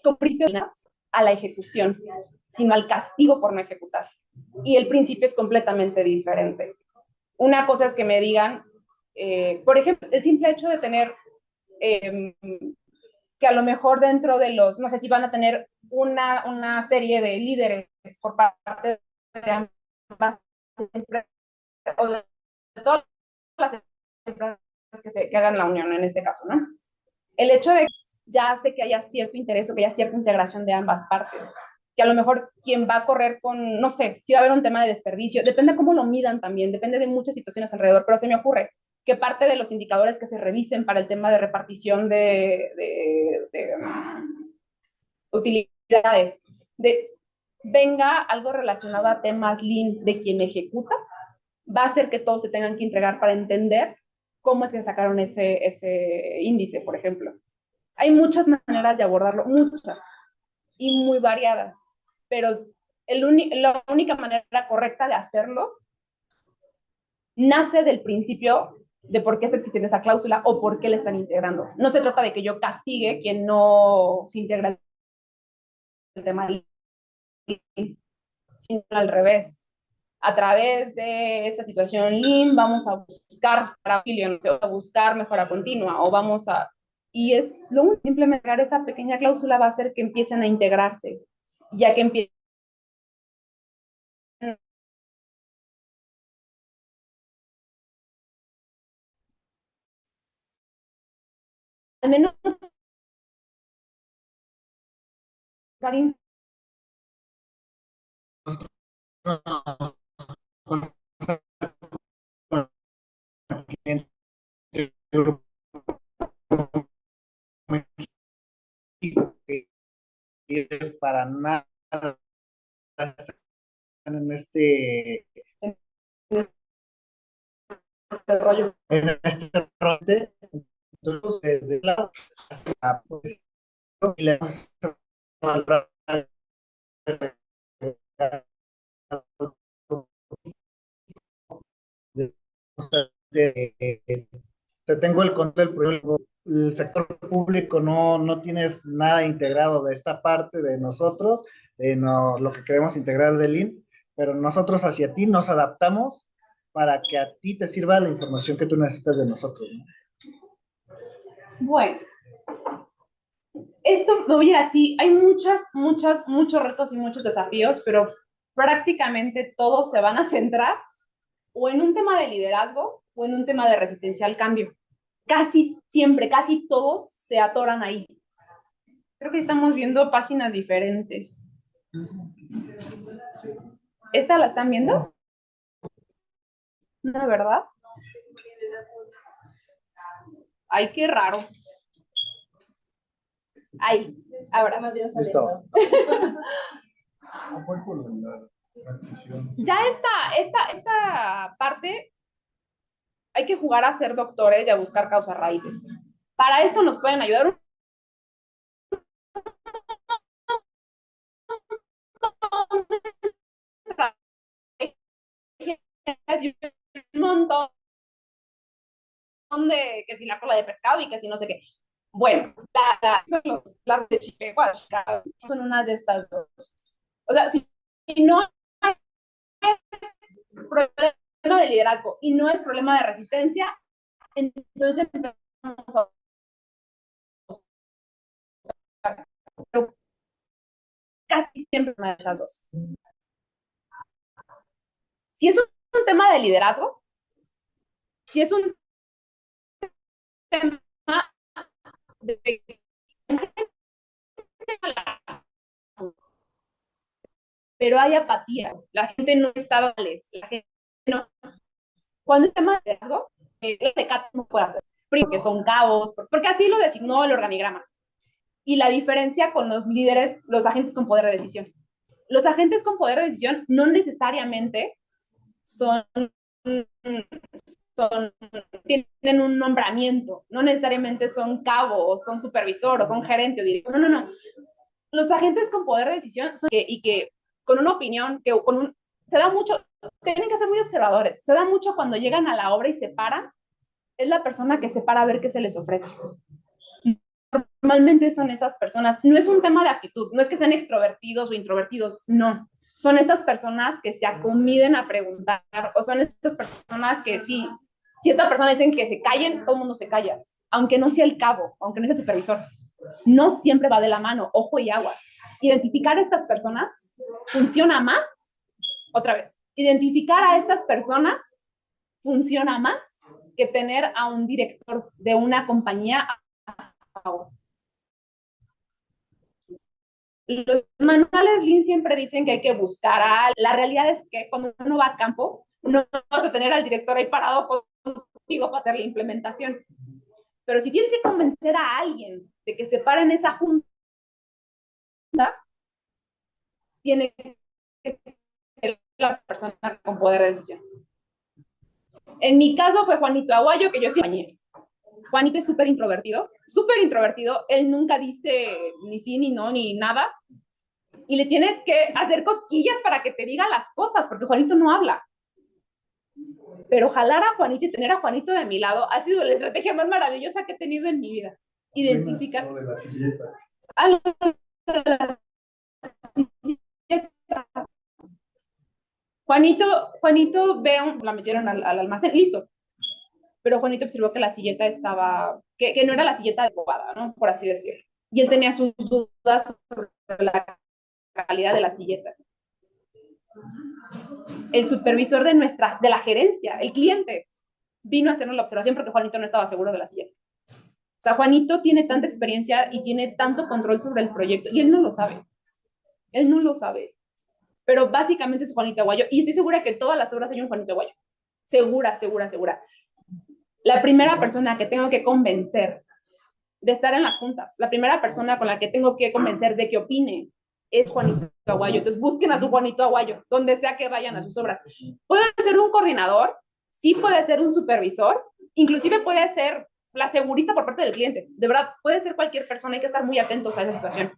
con principio a la ejecución, sino al castigo por no ejecutar. Y el principio es completamente diferente. Una cosa es que me digan, por ejemplo, el simple hecho de tener que a lo mejor dentro de los, no sé si van a tener una serie de líderes por parte de ambas empresas, o de todas las empresas que hagan la unión en este caso, ¿no? El hecho de que ya hace que haya cierto interés o que haya cierta integración de ambas partes, que a lo mejor quien va a correr con, no sé, si va a haber un tema de desperdicio, depende de cómo lo midan también, depende de muchas situaciones alrededor, pero se me ocurre que parte de los indicadores que se revisen para el tema de repartición de utilidades, de venga algo relacionado a temas lean de quien ejecuta, va a hacer que todos se tengan que entregar para entender cómo es que sacaron ese índice, por ejemplo. Hay muchas maneras de abordarlo, muchas, y muy variadas, pero la única manera correcta de hacerlo nace del principio de por qué está existiendo esa cláusula o por qué la están integrando. No se trata de que yo castigue quien no se integra el tema, sino al revés. A través de esta situación Lean vamos a buscar a buscar mejora continua o vamos a... Y es lo único, simplemente esa pequeña cláusula va a hacer que empiecen a integrarse, ya que empiecen al menos para nada en este rollo. en este fronte. Entonces, desde la pues, y le te tengo el control del proyecto. El sector público no tienes nada integrado de esta parte de nosotros, de lo que queremos integrar del IN, pero nosotros hacia ti nos adaptamos para que a ti te sirva la información que tú necesitas de nosotros, ¿no? Bueno, esto me voy a ir así. Hay muchos retos y muchos desafíos, pero prácticamente todos se van a centrar o en un tema de liderazgo o en un tema de resistencia al cambio. Casi siempre, casi todos se atoran ahí. Creo que estamos viendo páginas diferentes. ¿Esta la están viendo? ¿No, verdad? Ay, qué raro. Ahí, ahora. Listo. Ya esta parte hay que jugar a ser doctores y a buscar causas raíces. Para esto nos pueden ayudar de que si la cola de pescado y que si no sé qué. Bueno, las de Chipehuas son unas de estas dos. O sea, si no es problema de liderazgo y no es problema de resistencia, entonces empezamos a buscar. Pero casi siempre una de esas dos. Si es un tema de liderazgo, si es un tema de pero hay apatía, la gente no está dales, la gente no. Cuando es tema de liderazgo, el CAT no puede hacer, porque son caos, porque así lo designó el organigrama. Y la diferencia con los líderes, los agentes con poder de decisión. Los agentes con poder de decisión no necesariamente son tienen un nombramiento, no necesariamente son cabo, o son supervisor, o son gerente, o director. No, no, no. Los agentes con poder de decisión son que con una opinión, que con un, se da mucho, tienen que ser muy observadores, se da mucho cuando llegan a la obra y se paran, es la persona que se para a ver qué se les ofrece. Normalmente son esas personas, no es un tema de actitud, no es que sean extrovertidos o introvertidos, no. Son estas personas que se acomiden a preguntar, o son estas personas que si esta persona dicen que se callen, todo el mundo se calla, aunque no sea el cabo, aunque no sea el supervisor. No siempre va de la mano, ojo y agua. Identificar a estas personas funciona más, otra vez, identificar a estas personas funciona más que tener a un director de una compañía a favor. Los manuales Lean siempre dicen que hay que buscar a... La realidad es que cuando uno va a campo, no vas a tener al director ahí parado contigo para hacer la implementación. Pero si tienes que convencer a alguien de que se pare en esa junta, tiene que ser la persona con poder de decisión. En mi caso fue Juanito Aguayo, que yo sí bañé. Juanito es súper introvertido, él nunca dice ni sí, ni no, ni nada, y le tienes que hacer cosquillas para que te diga las cosas, porque Juanito no habla. Pero jalar a Juanito y tener a Juanito de mi lado ha sido la estrategia más maravillosa que he tenido en mi vida. Identificar. De la silleta. Juanito la metieron al almacén, listo. Pero Juanito observó que la silleta estaba, que no era la silleta adecuada, ¿no? Por así decirlo. Y él tenía sus dudas sobre la calidad de la silleta. El supervisor de la gerencia, el cliente, vino a hacernos la observación porque Juanito no estaba seguro de la silleta. O sea, Juanito tiene tanta experiencia y tiene tanto control sobre el proyecto y él no lo sabe. Él no lo sabe. Pero básicamente es Juanito Aguayo y estoy segura que en todas las obras hay un Juanito Aguayo. Segura, segura, segura. La primera persona que tengo que convencer de estar en las juntas, la primera persona con la que tengo que convencer de que opine es Juanito Aguayo. Entonces busquen a su Juanito Aguayo, donde sea que vayan a sus obras. Puede ser un coordinador, sí puede ser un supervisor, inclusive puede ser la segurista por parte del cliente. De verdad, puede ser cualquier persona, hay que estar muy atentos a esa situación.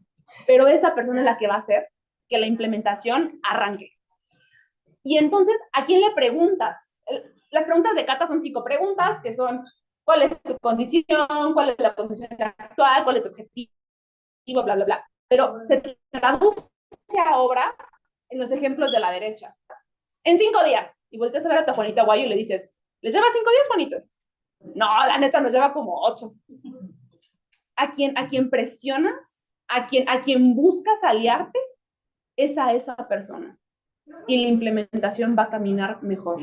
Pero esa persona es la que va a hacer que la implementación arranque. Y entonces, ¿a quién le preguntas? Las preguntas de Cata son 5 preguntas, que son, ¿cuál es tu condición? ¿Cuál es la condición actual? ¿Cuál es tu objetivo? Bla, bla, bla. Pero se traduce a obra en los ejemplos de la derecha. En 5 días. Y volteas a ver a tu Juanito Aguayo y le dices, ¿les lleva 5 días, Juanito? No, la neta nos lleva como 8. A quien presionas, a quien buscas aliarte, es a esa persona. Y la implementación va a caminar mejor.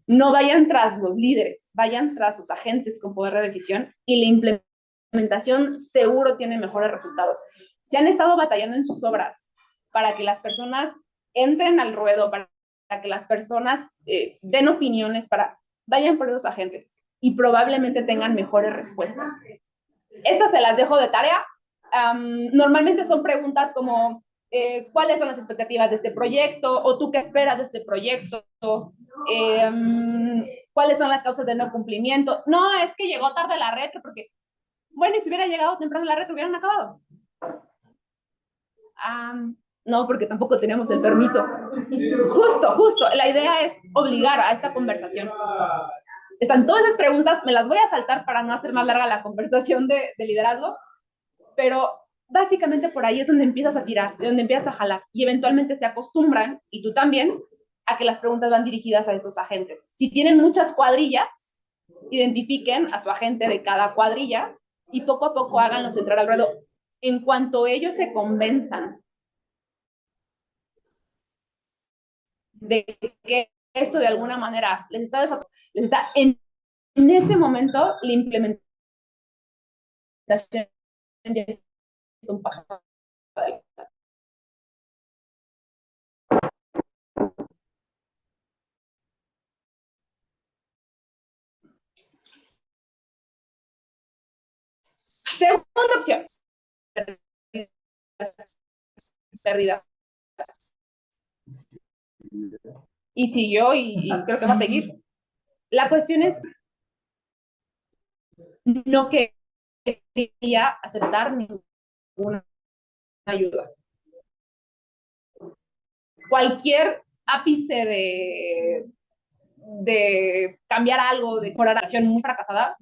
No vayan tras los líderes, vayan tras sus agentes con poder de decisión y la implementación seguro tiene mejores resultados. Si han estado batallando en sus obras para que las personas entren al ruedo, para que las personas den opiniones, vayan por esos agentes y probablemente tengan mejores respuestas. Estas se las dejo de tarea. Normalmente son preguntas como ¿cuáles son las expectativas de este proyecto? ¿O tú qué esperas de este proyecto? ¿Cuáles son las causas de no cumplimiento? No, es que llegó tarde la retro, porque, bueno, y si hubiera llegado temprano la retro, hubieran acabado. No, porque tampoco teníamos el permiso. Justo, la idea es obligar a esta conversación. Están todas esas preguntas, me las voy a saltar para no hacer más larga la conversación de liderazgo, pero básicamente por ahí es donde empiezas a tirar, de donde empiezas a jalar, y eventualmente se acostumbran, y tú también, a que las preguntas van dirigidas a estos agentes. Si tienen muchas cuadrillas, identifiquen a su agente de cada cuadrilla y poco a poco háganlos entrar al ruedo. En cuanto ellos se convenzan de que esto de alguna manera les está en ese momento la implementación ya es un paso adelante. Segunda opción, pérdida. Y siguió y creo que va a seguir. La cuestión es, no quería aceptar ninguna ayuda. Cualquier ápice de cambiar algo, de mejorar la relación muy fracasada,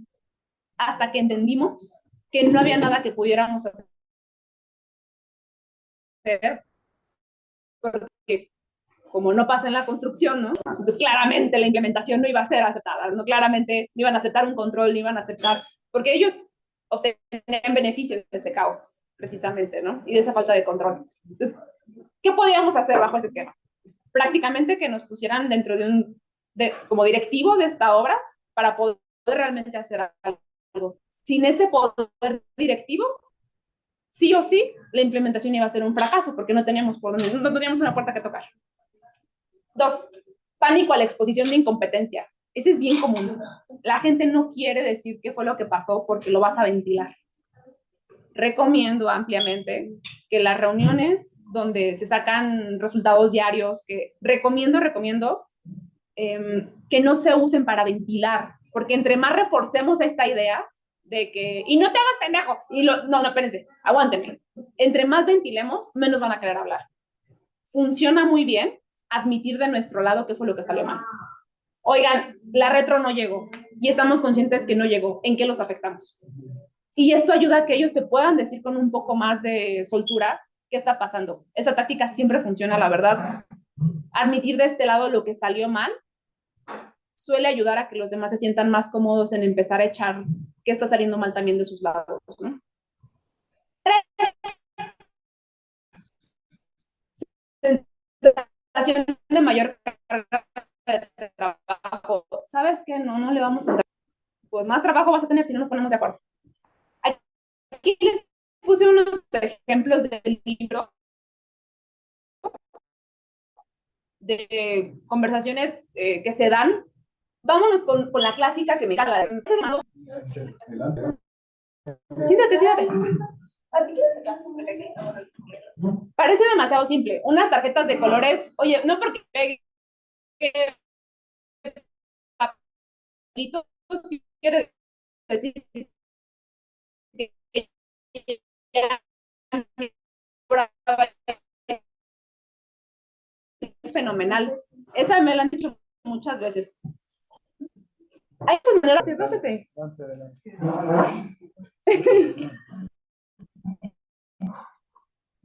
hasta que entendimos que no había nada que pudiéramos hacer, porque como no pasa en la construcción, ¿no? Entonces claramente la implementación no iba a ser aceptada, no claramente no iban a aceptar un control, no iban a aceptar, porque ellos obtenían beneficios de ese caos, precisamente, ¿no? Y de esa falta de control. Entonces, ¿qué podíamos hacer bajo ese esquema? Prácticamente que nos pusieran dentro como directivo de esta obra para poder realmente hacer algo. Sin ese poder directivo, sí o sí, la implementación iba a ser un fracaso porque no teníamos no teníamos una puerta que tocar. 2, pánico a la exposición de incompetencia. Ese es bien común. La gente no quiere decir qué fue lo que pasó porque lo vas a ventilar. Recomiendo ampliamente que las reuniones donde se sacan resultados diarios, que recomiendo que no se usen para ventilar, porque entre más reforcemos esta idea de que, y no te hagas pendejo, no, espérense, aguántenme. Entre más ventilemos, menos van a querer hablar. Funciona muy bien admitir de nuestro lado qué fue lo que salió mal. Oigan, la retro no llegó y estamos conscientes que no llegó. ¿En qué los afectamos? Y esto ayuda a que ellos te puedan decir con un poco más de soltura qué está pasando. Esa táctica siempre funciona, la verdad. Admitir de este lado lo que salió mal suele ayudar a que los demás se sientan más cómodos en empezar a echar qué está saliendo mal también de sus lados, ¿no? 3, sensación de mayor carga de trabajo. ¿Sabes qué? No le vamos a dar. Pues más trabajo vas a tener si no nos ponemos de acuerdo. Aquí les puse unos ejemplos del libro de conversaciones que se dan. Vámonos con la clásica que me encanta. Siéntate. Parece demasiado simple. Unas tarjetas de colores, oye, no porque pegue papelitos quiere decir que es fenomenal. Esa me la han dicho muchas veces. Hay muchas maneras de pásate.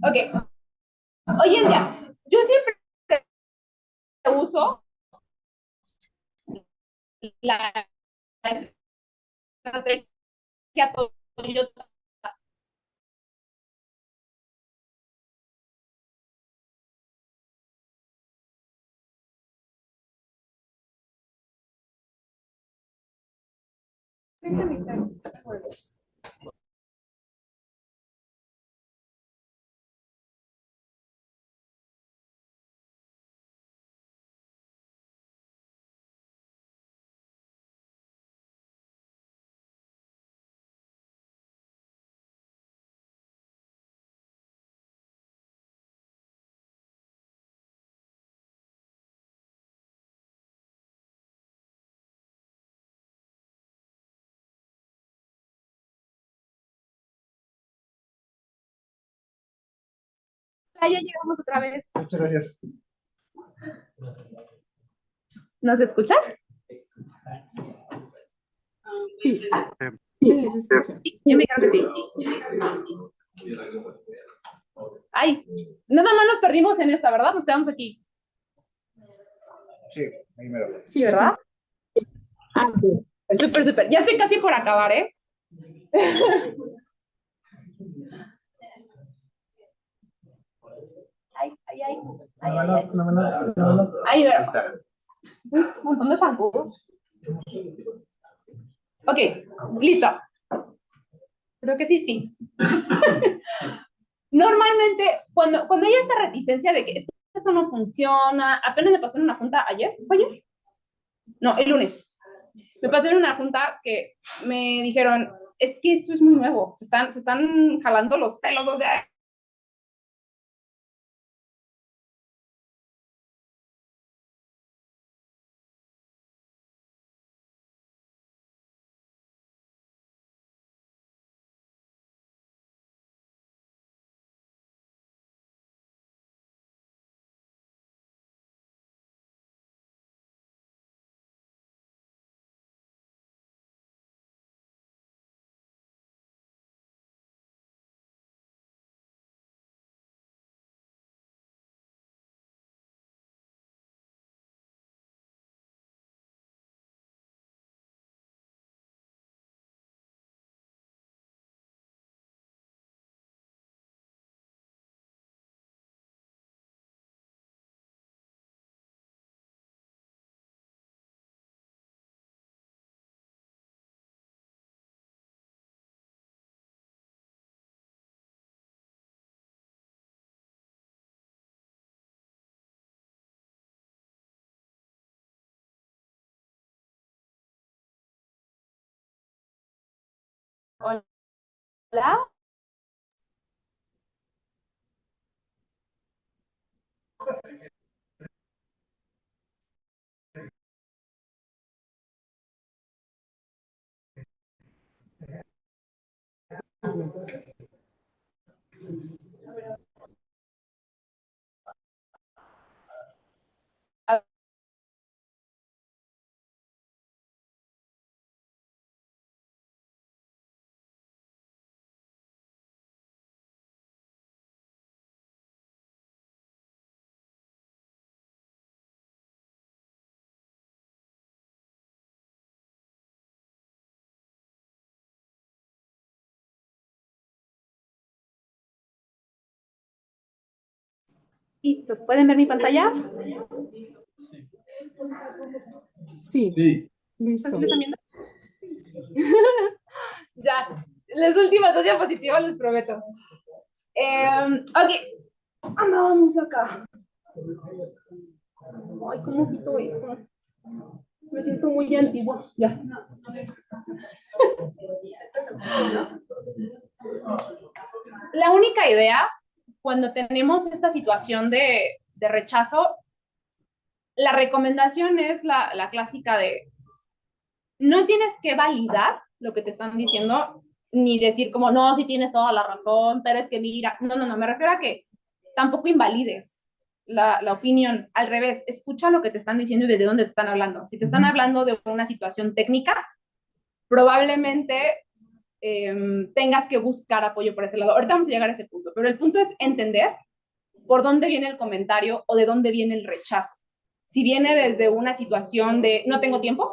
Ok. Hoy en día, yo siempre uso la estrategia Toyota. Ya llegamos otra vez. Muchas gracias. ¿Nos escuchan? Sí, sí, se escucha. Sí, ya me dijeron que sí. Ay, nada más nos perdimos en esta, ¿verdad? Nos quedamos aquí, Sí, ahí me lo. Sí, ¿verdad? Ah, sí. Súper, súper. Ya estoy casi por acabar, ¿eh? Ay, ay, ay. Ahí, un montón de zancudos. Ok, listo. Creo que sí, sí. Normalmente, cuando hay esta reticencia de que esto no funciona, apenas me pasó en una junta ayer, ¿fue ayer? No, el lunes. Me pasó en una junta que me dijeron, es que esto es muy nuevo, se están jalando los pelos, o sea, hola. Listo, ¿pueden ver mi pantalla? Sí, Sí. listo. ¿Sí lo están viendo? Ya, las últimas dos diapositivas les prometo. Ok, vamos acá. Ay, ¿cómo quito esto? Me siento muy antigua. Ya. La única idea, cuando tenemos esta situación de rechazo, la recomendación es la clásica de no tienes que validar lo que te están diciendo, ni decir como, no, si tienes toda la razón, pero es que mira, no, me refiero a que tampoco invalides la opinión, al revés, escucha lo que te están diciendo y desde dónde te están hablando. Si te están hablando de una situación técnica, probablemente tengas que buscar apoyo por ese lado. Ahorita vamos a llegar a ese punto, pero el punto es entender por dónde viene el comentario o de dónde viene el rechazo. Si viene desde una situación de no tengo tiempo,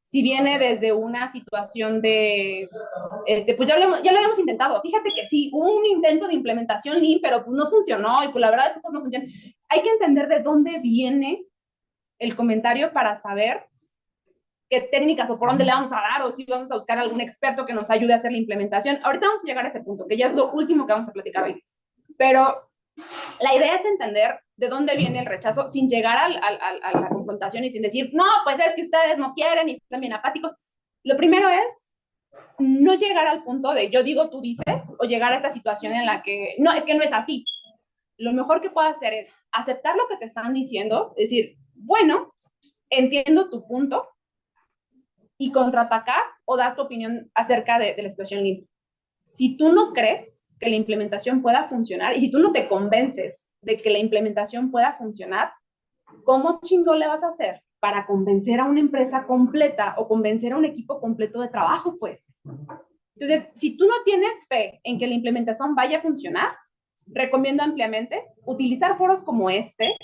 si viene desde una situación de, pues ya lo habíamos intentado. Fíjate que sí, hubo un intento de implementación Lean, pero pues no funcionó y pues la verdad esas cosas no funcionan. Hay que entender de dónde viene el comentario para saber qué técnicas o por dónde le vamos a dar o si vamos a buscar algún experto que nos ayude a hacer la implementación. Ahorita vamos a llegar a ese punto, que ya es lo último que vamos a platicar hoy. Pero la idea es entender de dónde viene el rechazo sin llegar a la confrontación y sin decir, no, pues es que ustedes no quieren y están bien apáticos. Lo primero es no llegar al punto de yo digo, tú dices, o llegar a esta situación en la que, no, es que no es así. Lo mejor que puedo hacer es aceptar lo que te están diciendo, decir, bueno, entiendo tu punto, y contraatacar o dar tu opinión acerca de la situación Lean. Si tú no crees que la implementación pueda funcionar y si tú no te convences de que la implementación pueda funcionar, ¿cómo chingo le vas a hacer para convencer a una empresa completa o convencer a un equipo completo de trabajo, pues. Entonces, si tú no tienes fe en que la implementación vaya a funcionar, recomiendo ampliamente utilizar foros como este,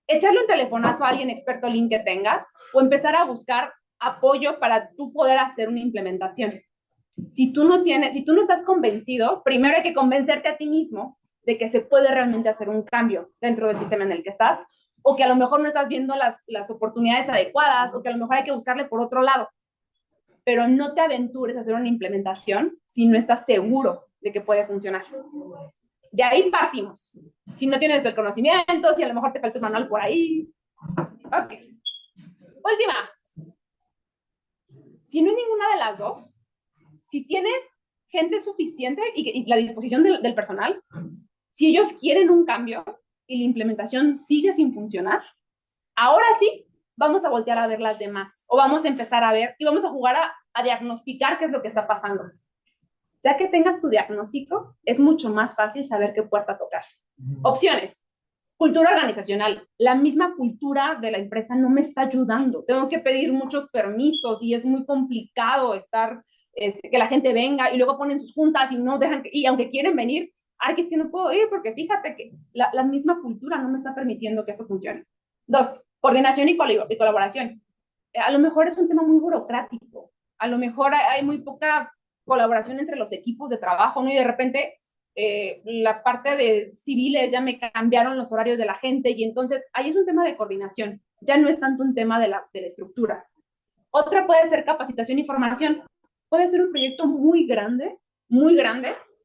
echarle un telefonazo a alguien experto Lean que tengas o empezar a buscar apoyo para tú poder hacer una implementación. Si tú no estás convencido, primero hay que convencerte a ti mismo de que se puede realmente hacer un cambio dentro del sistema en el que estás, o que a lo mejor no estás viendo las oportunidades adecuadas, o que a lo mejor hay que buscarle por otro lado. Pero no te aventures a hacer una implementación si no estás seguro de que puede funcionar. De ahí partimos. Si no tienes el conocimiento, si a lo mejor te falta un manual por ahí. Ok. Última. Si no hay ninguna de las dos, si tienes gente suficiente y la disposición del personal, si ellos quieren un cambio y la implementación sigue sin funcionar, ahora sí vamos a voltear a ver las demás, o vamos a empezar a ver y vamos a jugar a diagnosticar qué es lo que está pasando. Ya que tengas tu diagnóstico, es mucho más fácil saber qué puerta tocar. Opciones. Cultura organizacional. La misma cultura de la empresa no me está ayudando. Tengo que pedir muchos permisos y es muy complicado estar, que la gente venga y luego ponen sus juntas y no dejan, y aunque quieren venir, es que no puedo ir porque fíjate que la misma cultura no me está permitiendo que esto funcione. 2, coordinación y colaboración. A lo mejor es un tema muy burocrático. A lo mejor hay muy poca colaboración entre los equipos de trabajo, ¿no? Y de repente la parte de civiles ya me cambiaron los horarios de la gente y entonces ahí es un tema de coordinación, ya no es tanto un tema de la estructura. Otra puede ser capacitación y formación. Puede ser un proyecto muy grande,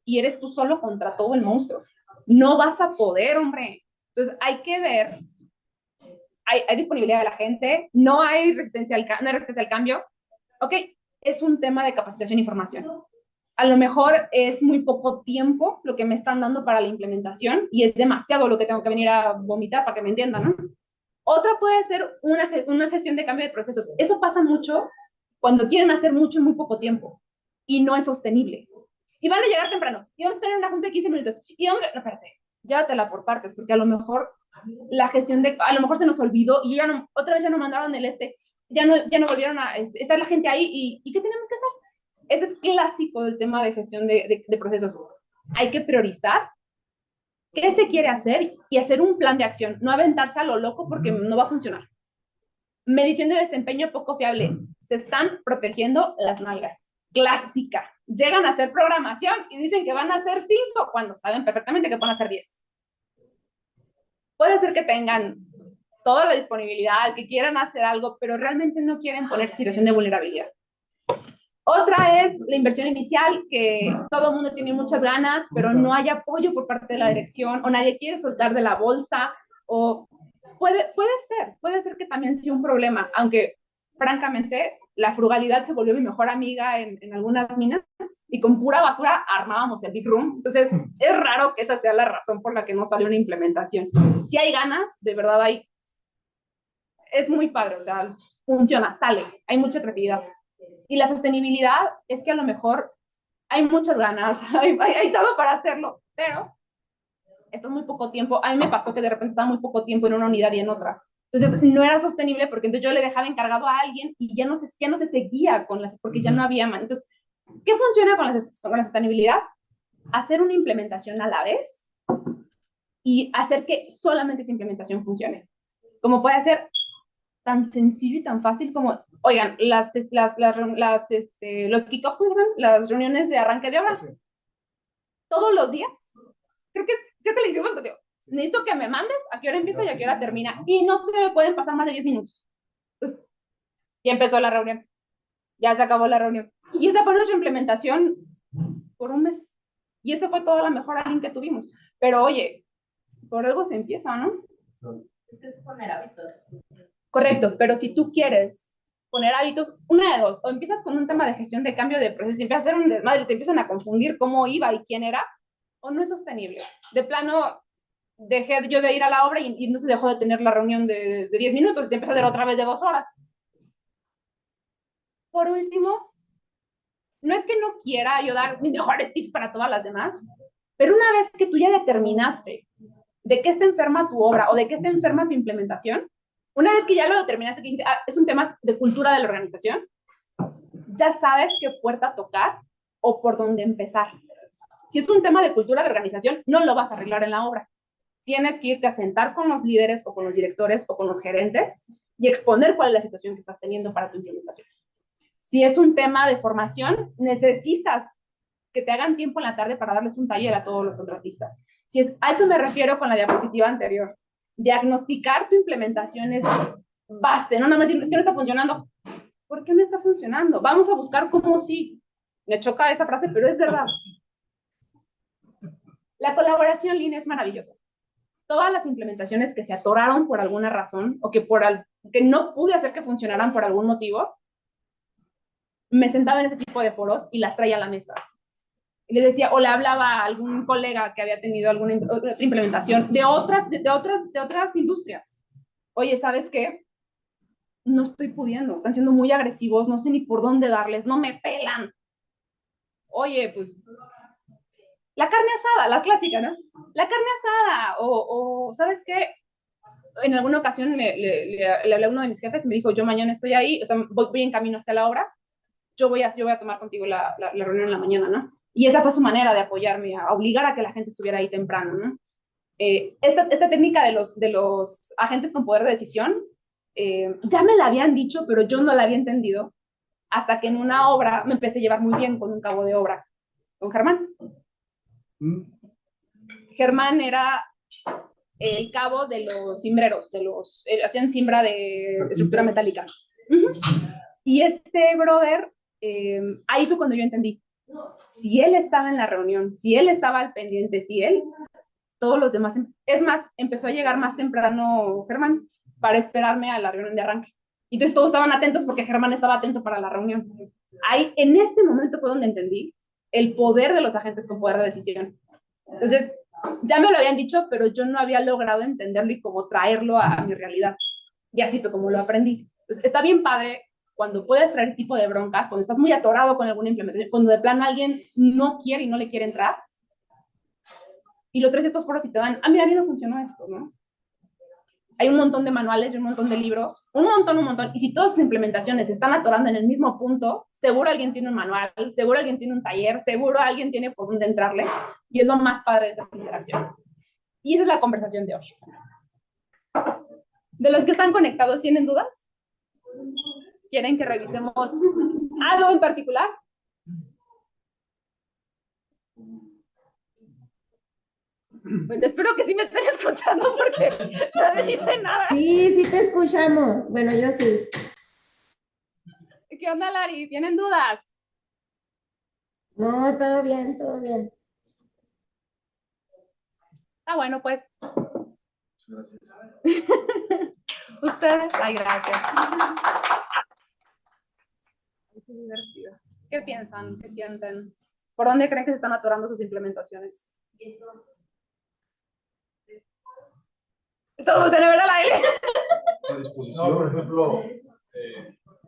y eres tú solo contra todo el monstruo. No vas a poder, hombre. Entonces hay que ver, hay disponibilidad de la gente, no hay resistencia al cambio. Ok, es un tema de capacitación y formación. A lo mejor es muy poco tiempo lo que me están dando para la implementación y es demasiado lo que tengo que venir a vomitar para que me entiendan, ¿no? Otra puede ser una gestión de cambio de procesos. Eso pasa mucho cuando quieren hacer mucho en muy poco tiempo y no es sostenible. Y van a llegar temprano y vamos a tener una junta de 15 minutos y vamos a... No, espérate, llévatela por partes porque a lo mejor la gestión a lo mejor se nos olvidó y ya no, otra vez ya no mandaron ya no volvieron a estar la gente ahí y ¿qué tenemos que hacer? Ese es clásico del tema de gestión de procesos. Hay que priorizar qué se quiere hacer y hacer un plan de acción, no aventarse a lo loco porque no va a funcionar. Medición de desempeño poco fiable. Se están protegiendo las nalgas. Clásica. Llegan a hacer programación y dicen que van a hacer 5 cuando saben perfectamente que van a hacer 10. Puede ser que tengan toda la disponibilidad, que quieran hacer algo, pero realmente no quieren ponerse en situación de vulnerabilidad. Otra es la inversión inicial, que todo el mundo tiene muchas ganas, pero no hay apoyo por parte de la dirección, o nadie quiere soltar de la bolsa, o puede ser que también sea un problema, aunque francamente la frugalidad se volvió mi mejor amiga en algunas minas, y con pura basura armábamos el Big Room. Entonces es raro que esa sea la razón por la que no salió una implementación. Si hay ganas, de verdad es muy padre, o sea, funciona, sale, hay mucha creatividad. Y la sostenibilidad es que a lo mejor hay muchas ganas, hay todo para hacerlo, pero está muy poco tiempo. A mí me pasó que de repente estaba muy poco tiempo en una unidad y en otra. Entonces no era sostenible porque entonces yo le dejaba encargado a alguien y ya no se seguía porque ya no había más. Entonces, ¿qué funciona con la sostenibilidad? Hacer una implementación a la vez y hacer que solamente esa implementación funcione. Como puede ser tan sencillo y tan fácil como, oigan, los kickoffs, las reuniones de arranque de obra, todos los días, creo que le hicimos contigo. Necesito que me mandes a qué hora empieza y a qué hora termina, y no se me pueden pasar más de 10 minutos. Entonces, ya empezó la reunión, ya se acabó la reunión, y esa fue nuestra implementación por un mes, y esa fue toda la mejora Lean que tuvimos. Pero oye, por algo se empieza, ¿no? Es que es poner hábitos. Correcto, pero si tú quieres poner hábitos, una de dos, o empiezas con un tema de gestión de cambio de procesos y empiezas a hacer un desmadre y te empiezan a confundir cómo iba y quién era, o no es sostenible. De plano, dejé yo de ir a la obra y no se dejó de tener la reunión de 10 minutos y se empezó a hacer otra vez de 2 horas. Por último, no es que no quiera yo dar mis mejores tips para todas las demás, pero una vez que tú ya determinaste de qué está enferma tu obra o de qué está enferma tu implementación, Una vez que ya lo determinaste, que dijiste, es un tema de cultura de la organización, ya sabes qué puerta tocar o por dónde empezar. Si es un tema de cultura de organización, no lo vas a arreglar en la obra. Tienes que irte a sentar con los líderes o con los directores o con los gerentes y exponer cuál es la situación que estás teniendo para tu implementación. Si es un tema de formación, necesitas que te hagan tiempo en la tarde para darles un taller a todos los contratistas. A eso me refiero con la diapositiva anterior. Diagnosticar tu implementación es base, no nada más decir, es que no está funcionando. ¿Por qué no está funcionando? Vamos a buscar cómo sí. Me choca esa frase, pero es verdad. La colaboración Lean es maravillosa. Todas las implementaciones que se atoraron por alguna razón o que no pude hacer que funcionaran por algún motivo, me sentaba en ese tipo de foros y las traía a la mesa. Y le decía, o le hablaba a algún colega que había tenido alguna otra implementación de otras industrias. Oye, ¿sabes qué? No estoy pudiendo, están siendo muy agresivos, no sé ni por dónde darles, no me pelan. Oye, pues, la carne asada, la clásica, ¿no? La carne asada, o ¿sabes qué? En alguna ocasión le hablé a uno de mis jefes y me dijo, yo mañana estoy ahí, o sea, voy en camino hacia la obra, yo voy a tomar contigo la reunión en la mañana, ¿no? Y esa fue su manera de apoyarme, a obligar a que la gente estuviera ahí temprano, ¿no? Esta técnica de los agentes con poder de decisión, ya me la habían dicho, pero yo no la había entendido, hasta que en una obra me empecé a llevar muy bien con un cabo de obra, con Germán. Germán era el cabo de los cimbreros, hacían cimbra de estructura metálica. Y este brother, ahí fue cuando yo entendí, si él estaba en la reunión, si él estaba al pendiente, todos los demás, es más, empezó a llegar más temprano Germán para esperarme a la reunión de arranque. Entonces todos estaban atentos porque Germán estaba atento para la reunión. Ahí, en ese momento fue donde entendí el poder de los agentes con poder de decisión. Entonces, ya me lo habían dicho, pero yo no había logrado entenderlo y cómo traerlo a mi realidad. Y así fue como lo aprendí. Entonces, está bien padre cuando puedes traer este tipo de broncas, cuando estás muy atorado con alguna implementación, cuando de plano alguien no quiere y no le quiere entrar, y lo traes estos foros y te dan, mira, a mí no funcionó esto, ¿no? Hay un montón de manuales y un montón de libros, un montón. Y si todas sus implementaciones están atorando en el mismo punto, seguro alguien tiene un manual, seguro alguien tiene un taller, seguro alguien tiene por dónde entrarle. Y es lo más padre de estas interacciones. Y esa es la conversación de hoy. De los que están conectados, ¿tienen dudas? ¿Quieren que revisemos algo en particular? Bueno, espero que sí me estén escuchando porque nadie dice nada. Sí, sí te escuchamos. Bueno, yo sí. ¿Qué onda, Lari? ¿Tienen dudas? No, todo bien, todo bien. Ah, bueno, pues. Gracias. Ustedes, ay, gracias. Qué divertido. ¿Qué piensan? ¿Qué sienten? ¿Por dónde creen que se están atorando sus implementaciones? Todos voltean a ver a la L. A disposición. No, por ejemplo,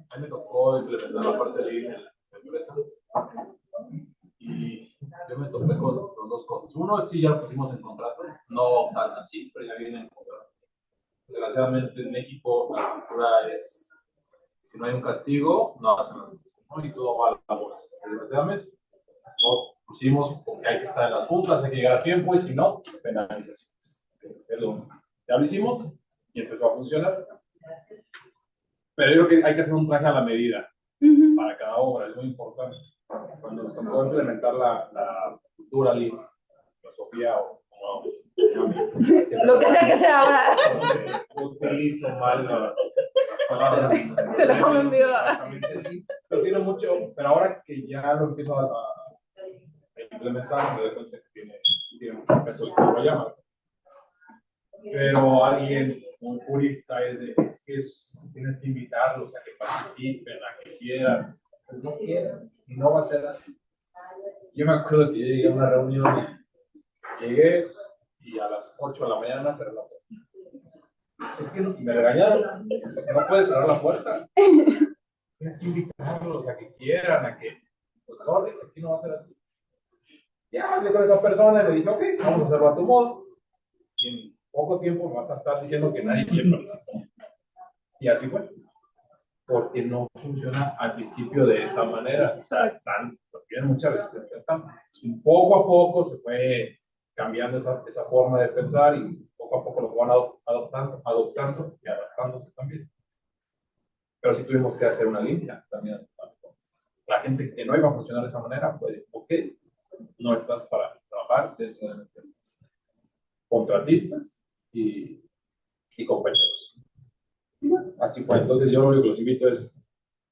a mí me tocó implementar la parte de Lean en la empresa. Y yo me topé con los dos cosas. Uno, sí, ya lo pusimos en contrato, no tan así, pero ya viene en contrato. Desgraciadamente en México la cultura es, si no hay un castigo, no hacen las cosas, ¿no? Y todo va a la bolsa. Desgraciadamente, lo pusimos porque hay que estar en las juntas, hay que llegar a tiempo y si no, penalizaciones. Ya lo hicimos y empezó a funcionar. Pero yo creo que hay que hacer un traje a la medida para cada obra, es muy importante. Cuando nos tocó implementar la cultura Lean, filosofía o como lo que sea ahora. Utilizo mal las palabras. Se lo comen vivo. Pero tiene mucho, pero ahora que ya lo empiezo a implementar, me doy cuenta que tiene mucho peso el que lo llama. Pero alguien, un jurista, es que tienes que invitarlos a que participen, a que quieran. Pues no quieran, y no va a ser así. Yo me acuerdo que llegué a una reunión y a las 8 de la mañana cerré la puerta. Es que me regañaron, no puedes cerrar la puerta. Tienes que invitarlos a que quieran, a que, pues sorry, aquí no va a ser así. Ya hablé con esa persona y le dije, ok, vamos a hacerlo a tu modo. Y en poco tiempo me vas a estar diciendo que nadie quiere participar. Y así fue, porque no funciona al principio de esa manera. O sea, tienen mucha resistencia. Y poco a poco se fue cambiando esa forma de pensar y poco a poco lo van adoptando y adaptándose también. Pero sí tuvimos que hacer una línea también. La gente que no iba a funcionar de esa manera, pues, ok, no estás para trabajar dentro de las contratistas y compañeros. Y bueno, así fue. Entonces yo lo único que los invito es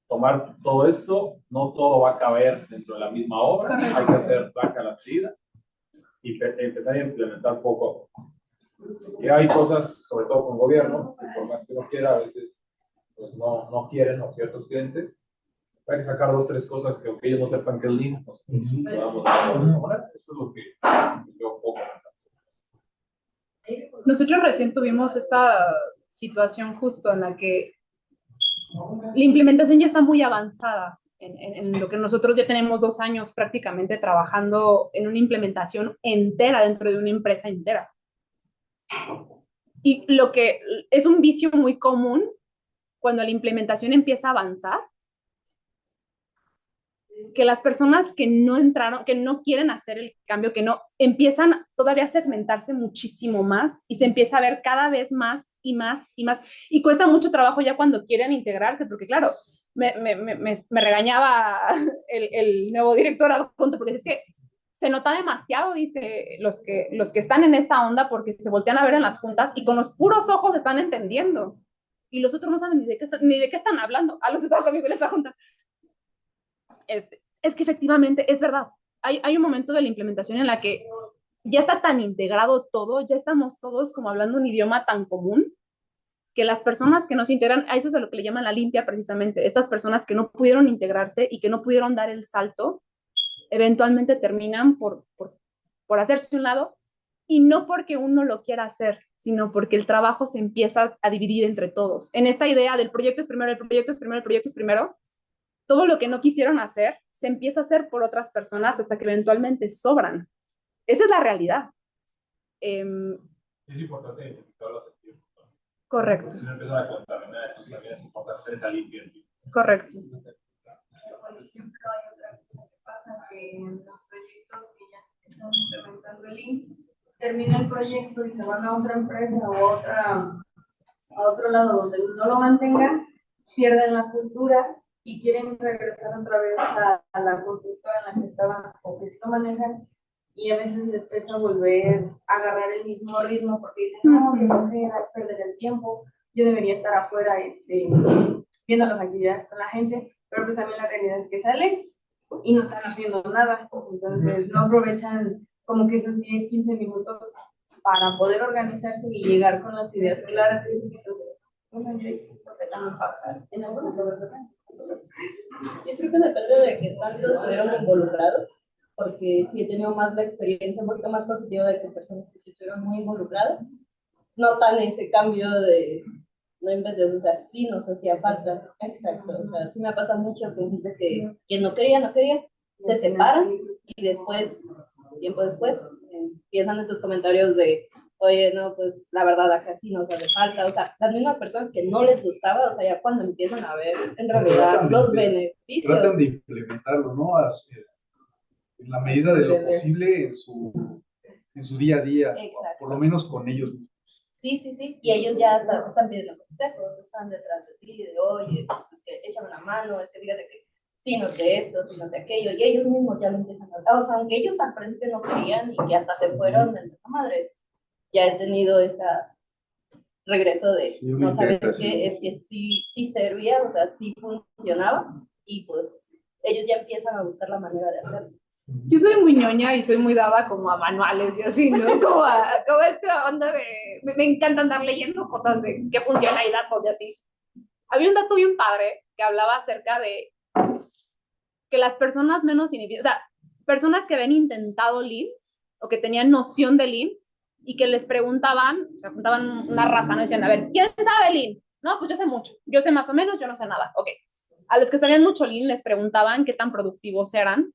tomar todo esto, no todo va a caber dentro de la misma obra, hay que hacer placa a la medida y empezar a implementar poco a poco. Y hay cosas, sobre todo con gobierno, que por más que no quiera, a veces pues no quieren, o ciertos clientes, hay que sacar 2 o 3 cosas que aunque ellos no sepan que es línea, nosotros podamos dar de esa manera. Eso es lo que yo puedo comentar. Nosotros recién tuvimos esta situación justo en la que la implementación ya está muy avanzada. En lo que nosotros ya tenemos 2 años prácticamente trabajando en una implementación entera dentro de una empresa entera. Y lo que es un vicio muy común cuando la implementación empieza a avanzar, que las personas que no entraron, que no quieren hacer el cambio, que no, empiezan todavía a segmentarse muchísimo más y se empieza a ver cada vez más y más y más. Y cuesta mucho trabajo ya cuando quieren integrarse, porque claro, me regañaba el nuevo director adjunto, porque es que se nota demasiado, dice, los que están en esta onda, porque se voltean a ver en las juntas y con los puros ojos están entendiendo. Y los otros no saben ni de qué están hablando, a los que están conmigo en esta junta. Es que efectivamente es verdad. Hay un momento de la implementación en la que ya está tan integrado todo, ya estamos todos como hablando un idioma tan común, que las personas que no se integran, a eso es a lo que le llaman la limpia precisamente, estas personas que no pudieron integrarse y que no pudieron dar el salto, eventualmente terminan por hacerse un lado, y no porque uno lo quiera hacer, sino porque el trabajo se empieza a dividir entre todos. En esta idea del proyecto es primero, el proyecto es primero, el proyecto es primero, todo lo que no quisieron hacer se empieza a hacer por otras personas hasta que eventualmente sobran. Esa es la realidad. Es importante identificar los activos. Correcto. Si no empiezan a contaminar, entonces también es importante esa limpia. Correcto. Por ejemplo, hay otra cosa que pasa, que en los proyectos que ya están implementando el Lean, termina el proyecto y se van a otra empresa o a otro lado donde no lo mantengan, pierden la cultura y quieren regresar otra vez a la constructora en la que estaban o que sí lo manejan, y a veces les pesa volver a agarrar el mismo ritmo porque dicen, no, que flojera, es perder el tiempo, yo debería estar afuera viendo las actividades con la gente, pero pues también la realidad es que salen y no están haciendo nada, entonces no aprovechan como que esos 10, 15 minutos para poder organizarse y llegar con las ideas claras. Entonces, bueno, yo hice porque también pasa en algunas obras de Yo creo que depende de que tanto estuvieron involucrados, porque sí he tenido más la experiencia un poquito más positiva de que personas que sí estuvieron muy involucradas notan ese cambio de no inventes, o sea, sí nos hacía falta, exacto, o sea, sí me pasa mucho con gente que quien no quería, se separan y después, tiempo después, empiezan estos comentarios de oye, no, pues la verdad acá sí nos hace falta, o sea, las mismas personas que no les gustaba, o sea, ya cuando empiezan a ver en realidad los beneficios. Tratan de implementarlo, ¿no? En la medida de lo posible en su día a día, exacto, por lo menos con ellos mismos. Sí, y ellos ya están pidiendo consejos, están detrás de ti, de oye, pues es que échame una mano, es que fíjate que sí nos de esto, sí nos de aquello, y ellos mismos ya lo empiezan a notar, o sea, aunque ellos al principio no querían y que hasta se fueron de madres, ya he tenido ese regreso de, sí, no sabes qué, es que sí servía, o sea, sí funcionaba, y pues ellos ya empiezan a buscar la manera de hacerlo. Yo soy muy ñoña y soy muy dada como a manuales y así, ¿no? Como esta onda de... Me encanta andar leyendo cosas de qué funciona y datos y así. Había un dato bien padre que hablaba acerca de que las personas menos inhibidas, o sea, personas que habían intentado Lean o que tenían noción de Lean y que les preguntaban, o sea, juntaban una raza, ¿no? Decían, a ver, ¿quién sabe Lean? No, pues yo sé mucho, yo sé más o menos, yo no sé nada. Ok. A los que sabían mucho Lean les preguntaban qué tan productivos eran.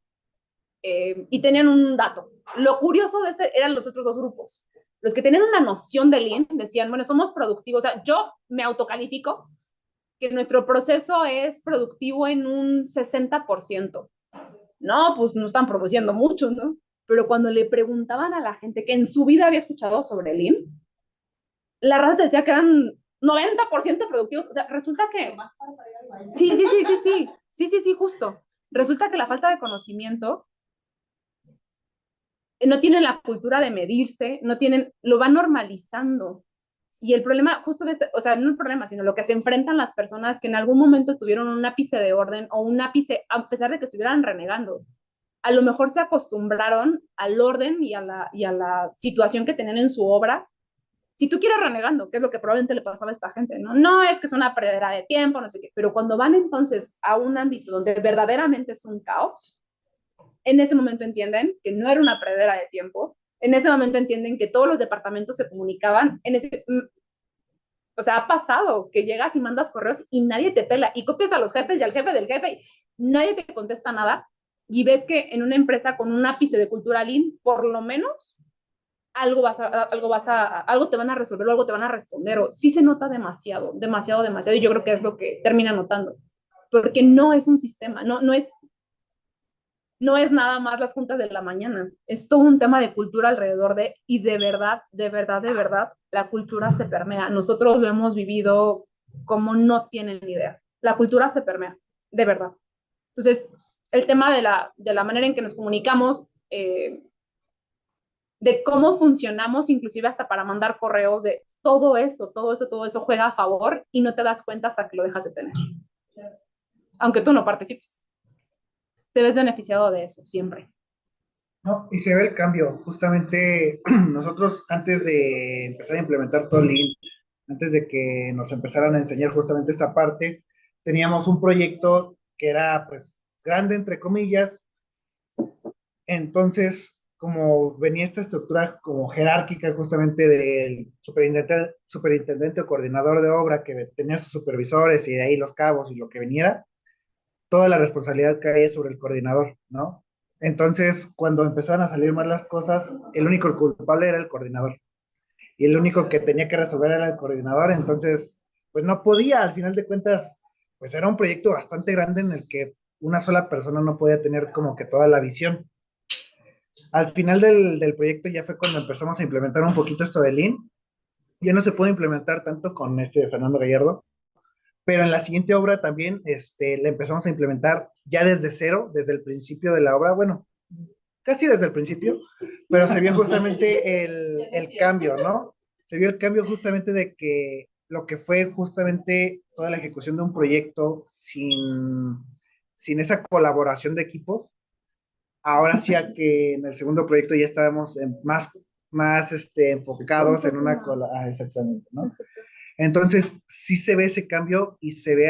Y tenían un dato. Lo curioso de este eran los otros dos grupos. Los que tenían una noción de Lean decían, bueno, somos productivos. O sea, yo me autocalifico que nuestro proceso es productivo en un 60%. No, pues no están produciendo mucho, ¿no? Pero cuando le preguntaban a la gente que en su vida había escuchado sobre Lean, la raza te decía que eran 90% productivos. O sea, resulta que... Sí, justo. Resulta que la falta de conocimiento, no tienen la cultura de medirse, no tienen, lo van normalizando. Y el problema, justo o sea, no el problema, sino lo que se enfrentan las personas que en algún momento tuvieron un ápice de orden o un ápice, a pesar de que estuvieran renegando, a lo mejor se acostumbraron al orden y a la situación que tenían en su obra. Si tú quieres renegando, que es lo que probablemente le pasaba a esta gente, ¿no? No es que es una perdera de tiempo, no sé qué, pero cuando van entonces a un ámbito donde verdaderamente es un caos, en ese momento entienden que no era una perdera de tiempo, en ese momento entienden que todos los departamentos se comunicaban, o sea, ha pasado que llegas y mandas correos y nadie te pela, y copias a los jefes y al jefe del jefe, y nadie te contesta nada, y ves que en una empresa con un ápice de cultura Lean, por lo menos, algo te van a resolver o algo te van a responder, o sí se nota demasiado, y yo creo que es lo que termina notando, porque no es un sistema, no es nada más las juntas de la mañana, es todo un tema de cultura alrededor y de verdad, la cultura se permea. Nosotros lo hemos vivido como no tienen ni idea. La cultura se permea, de verdad. Entonces, el tema de la manera en que nos comunicamos, de cómo funcionamos, inclusive hasta para mandar correos, de todo eso juega a favor y no te das cuenta hasta que lo dejas de tener. Aunque tú no participes. Te ves beneficiado de eso, siempre. No, y se ve el cambio. Justamente nosotros, antes de empezar a implementar todo Lean, antes de que nos empezaran a enseñar justamente esta parte, teníamos un proyecto que era, pues, grande, entre comillas. Entonces, como venía esta estructura como jerárquica justamente del superintendente o coordinador de obra que tenía sus supervisores y de ahí los cabos y lo que viniera, toda la responsabilidad caía sobre el coordinador, ¿no? Entonces, cuando empezaron a salir mal las cosas, el único culpable era el coordinador. Y el único que tenía que resolver era el coordinador, entonces, pues no podía, al final de cuentas, pues era un proyecto bastante grande en el que una sola persona no podía tener como que toda la visión. Al final del proyecto ya fue cuando empezamos a implementar un poquito esto de Lean. Ya no se puede implementar tanto con Fernando Gallardo, pero en la siguiente obra también la empezamos a implementar ya desde cero, desde el principio de la obra, bueno, casi desde el principio, pero se vio justamente el cambio, ¿no? Se vio el cambio justamente de que lo que fue justamente toda la ejecución de un proyecto sin esa colaboración de equipos, ahora sí a que en el segundo proyecto ya estábamos más enfocados en una exactamente, ¿no? Entonces, sí se ve ese cambio y se ve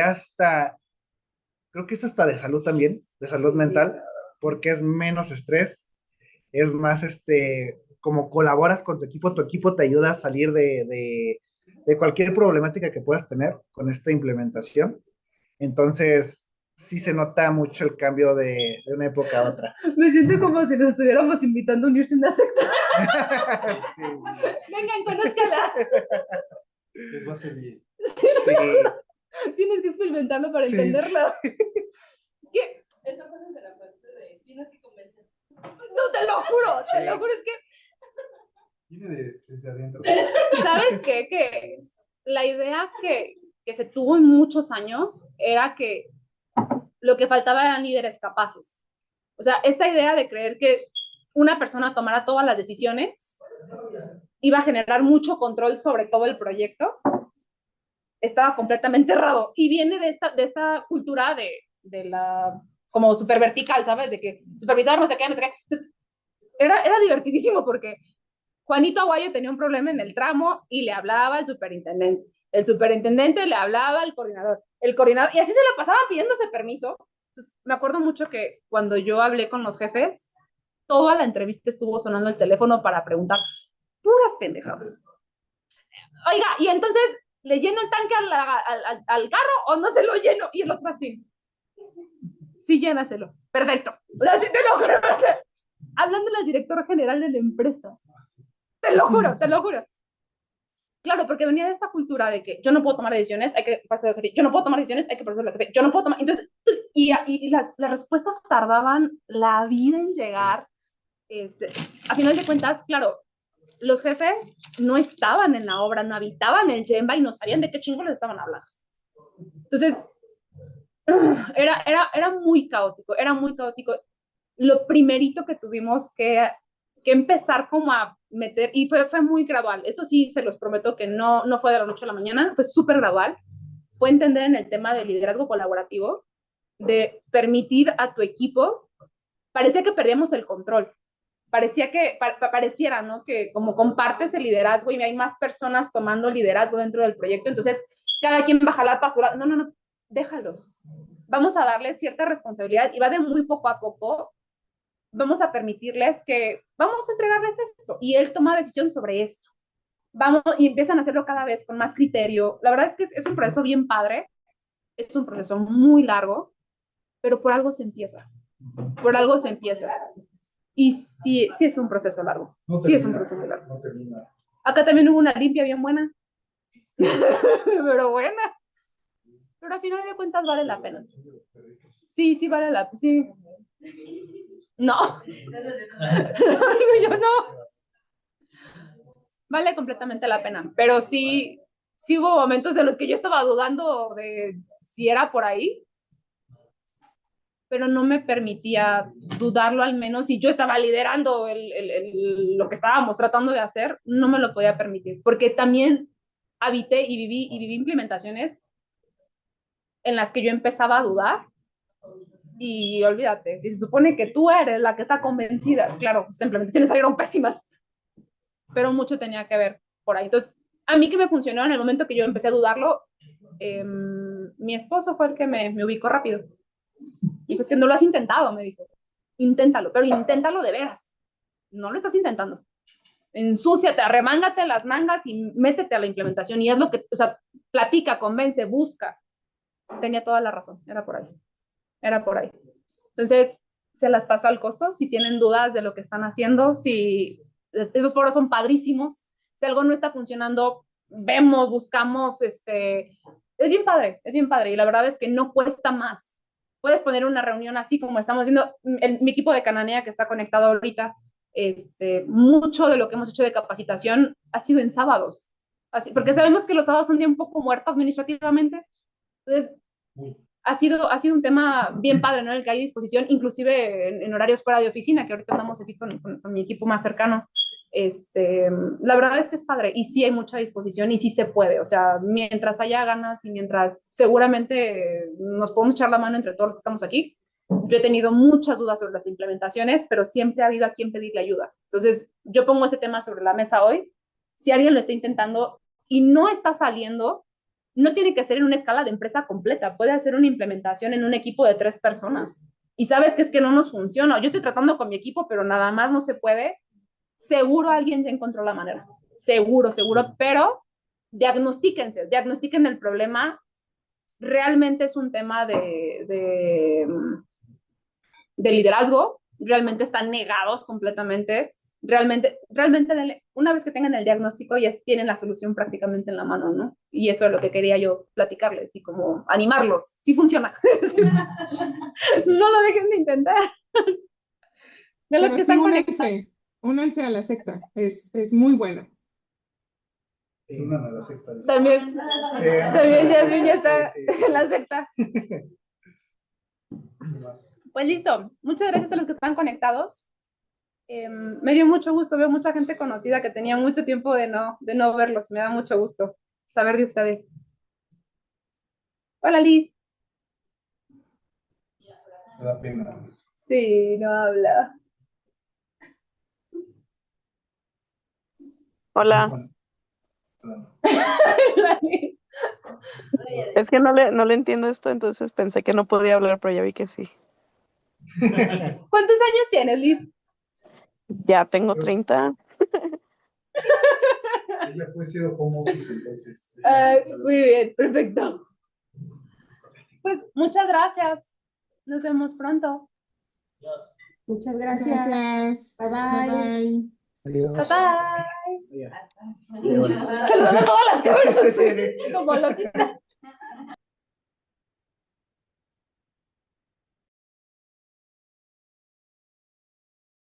creo que es hasta de salud también, de salud mental, porque es menos estrés, es más, como colaboras con tu equipo te ayuda a salir de cualquier problemática que puedas tener con esta implementación. Entonces, sí se nota mucho el cambio de una época a otra. Me siento como si nos estuviéramos invitando a unirse a una secta. Sí. Vengan, conózcala. Les va a servir. Sí. Tienes que experimentarlo para Sí. entenderlo. Es que Esa parte de la parte de tienes que convencer. no, te lo juro, es que Viene desde adentro. ¿sabes qué? Que la idea que se tuvo en muchos años era que lo que faltaba eran líderes capaces. O sea, esta idea de creer que una persona tomara todas las decisiones iba a generar mucho control sobre todo el proyecto, estaba completamente errado. Y viene de esta cultura de la, como super vertical, ¿sabes? De que supervisar no sé qué, no sé qué. Entonces, era divertidísimo porque Juanito Aguayo tenía un problema en el tramo y le hablaba al superintendente. El superintendente le hablaba al coordinador. El coordinador, y así se la pasaba pidiéndose permiso. Entonces, me acuerdo mucho que cuando yo hablé con los jefes, toda la entrevista estuvo sonando el teléfono para preguntar puras pendejadas. Oiga, y entonces, ¿le lleno el tanque al carro o no se lo lleno? Y el otro así. Sí, llénaselo. Perfecto. O sea, sí, te lo juro. Hablando del director general de la empresa. Te lo juro. Claro, porque venía de esta cultura de que yo no puedo tomar decisiones, hay que pasar el jefe, yo no puedo tomar decisiones, hay que pasar el jefe, yo no puedo tomar, entonces, y las respuestas tardaban la vida en llegar, a final de cuentas, claro, los jefes no estaban en la obra, no habitaban el Gemba y no sabían de qué chingo les estaban hablando. Entonces, era muy caótico, era muy caótico. Lo primerito que tuvimos que empezar como a meter, y fue muy gradual, esto sí se los prometo que no fue de la noche a la mañana, fue súper gradual, fue entender en el tema del liderazgo colaborativo, de permitir a tu equipo, parecía que perdíamos el control, pareciera, ¿no? Que como compartes el liderazgo y hay más personas tomando liderazgo dentro del proyecto, entonces cada quien va a jalar para su lado. No, déjalos. Vamos a darles cierta responsabilidad y va de muy poco a poco. Vamos a permitirles que, vamos a entregarles esto y él toma decisión sobre esto. Vamos, y empiezan a hacerlo cada vez con más criterio. La verdad es que es un proceso bien padre, es un proceso muy largo, pero por algo se empieza. Por algo se empieza. Y sí es un proceso largo. No sí termina, es un proceso muy largo. No termina. Acá también hubo una limpia bien buena. Pero buena. Pero al final de cuentas vale la pena. Sí vale la pena. Sí. No. Yo no. Vale completamente la pena. Pero sí hubo momentos en los que yo estaba dudando de si era por ahí. Pero no me permitía dudarlo, al menos si yo estaba liderando lo que estábamos tratando de hacer, no me lo podía permitir, porque también habité y viví implementaciones en las que yo empezaba a dudar y olvídate, si se supone que tú eres la que está convencida, claro, las implementaciones salieron pésimas, pero mucho tenía que ver por ahí. Entonces, a mí que me funcionó en el momento que yo empecé a dudarlo, mi esposo fue el que me ubicó rápido. Y pues que no lo has intentado, me dijo. Inténtalo, pero inténtalo de veras. No lo estás intentando. Ensúciate, arremángate las mangas y métete a la implementación. Y es lo que, o sea, platica, convence, busca. Tenía toda la razón, era por ahí. Era por ahí. Entonces, se las paso al costo. Si tienen dudas de lo que están haciendo, si esos foros son padrísimos. Si algo no está funcionando, vemos, buscamos, es bien padre, es bien padre. Y la verdad es que no cuesta más. Puedes poner una reunión así como estamos haciendo, mi equipo de Cananea que está conectado ahorita, mucho de lo que hemos hecho de capacitación ha sido en sábados, así, porque sabemos que los sábados son un día un poco muertos administrativamente, entonces ha sido un tema bien padre, ¿no? En el que hay disposición, inclusive en horarios fuera de oficina, que ahorita andamos aquí con mi equipo más cercano. La verdad es que es padre y sí hay mucha disposición y sí se puede, o sea, mientras haya ganas y mientras seguramente nos podemos echar la mano entre todos los que estamos aquí. Yo he tenido muchas dudas sobre las implementaciones, pero siempre ha habido a quien pedirle ayuda. Entonces, yo pongo ese tema sobre la mesa hoy. Si alguien lo está intentando y no está saliendo, no tiene que ser en una escala de empresa completa, puede hacer una implementación en un equipo de 3 personas. Y sabes que es que no nos funciona. Yo estoy tratando con mi equipo, pero nada más no se puede. Seguro alguien ya encontró la manera, seguro, pero diagnostiquen el problema. Realmente es un tema de liderazgo, realmente están negados completamente. Realmente, una vez que tengan el diagnóstico ya tienen la solución prácticamente en la mano, ¿no? Y eso es lo que quería yo platicarles y como animarlos. Sí funciona. No lo dejen de intentar. De los Pero que sí, están conectados. únanse a la secta, es muy bueno. Unan a la secta. También ya está en la secta. Pues listo, muchas gracias a los que están conectados. Me dio mucho gusto, veo mucha gente conocida que tenía mucho tiempo de no verlos, me da mucho gusto saber de ustedes. Hola Liz. Me da pena. Sí, no habla. Hola. Es que no le entiendo esto, entonces pensé que no podía hablar, pero ya vi que sí. ¿Cuántos años tienes, Liz? Ya tengo 30. Ella fue sido home office, entonces. Muy bien, perfecto. Pues muchas gracias. Nos vemos pronto. Muchas gracias. Gracias. Bye bye. Bye bye. Adiós. Bye bye. Saludando a todas las cámaras. Como loquita.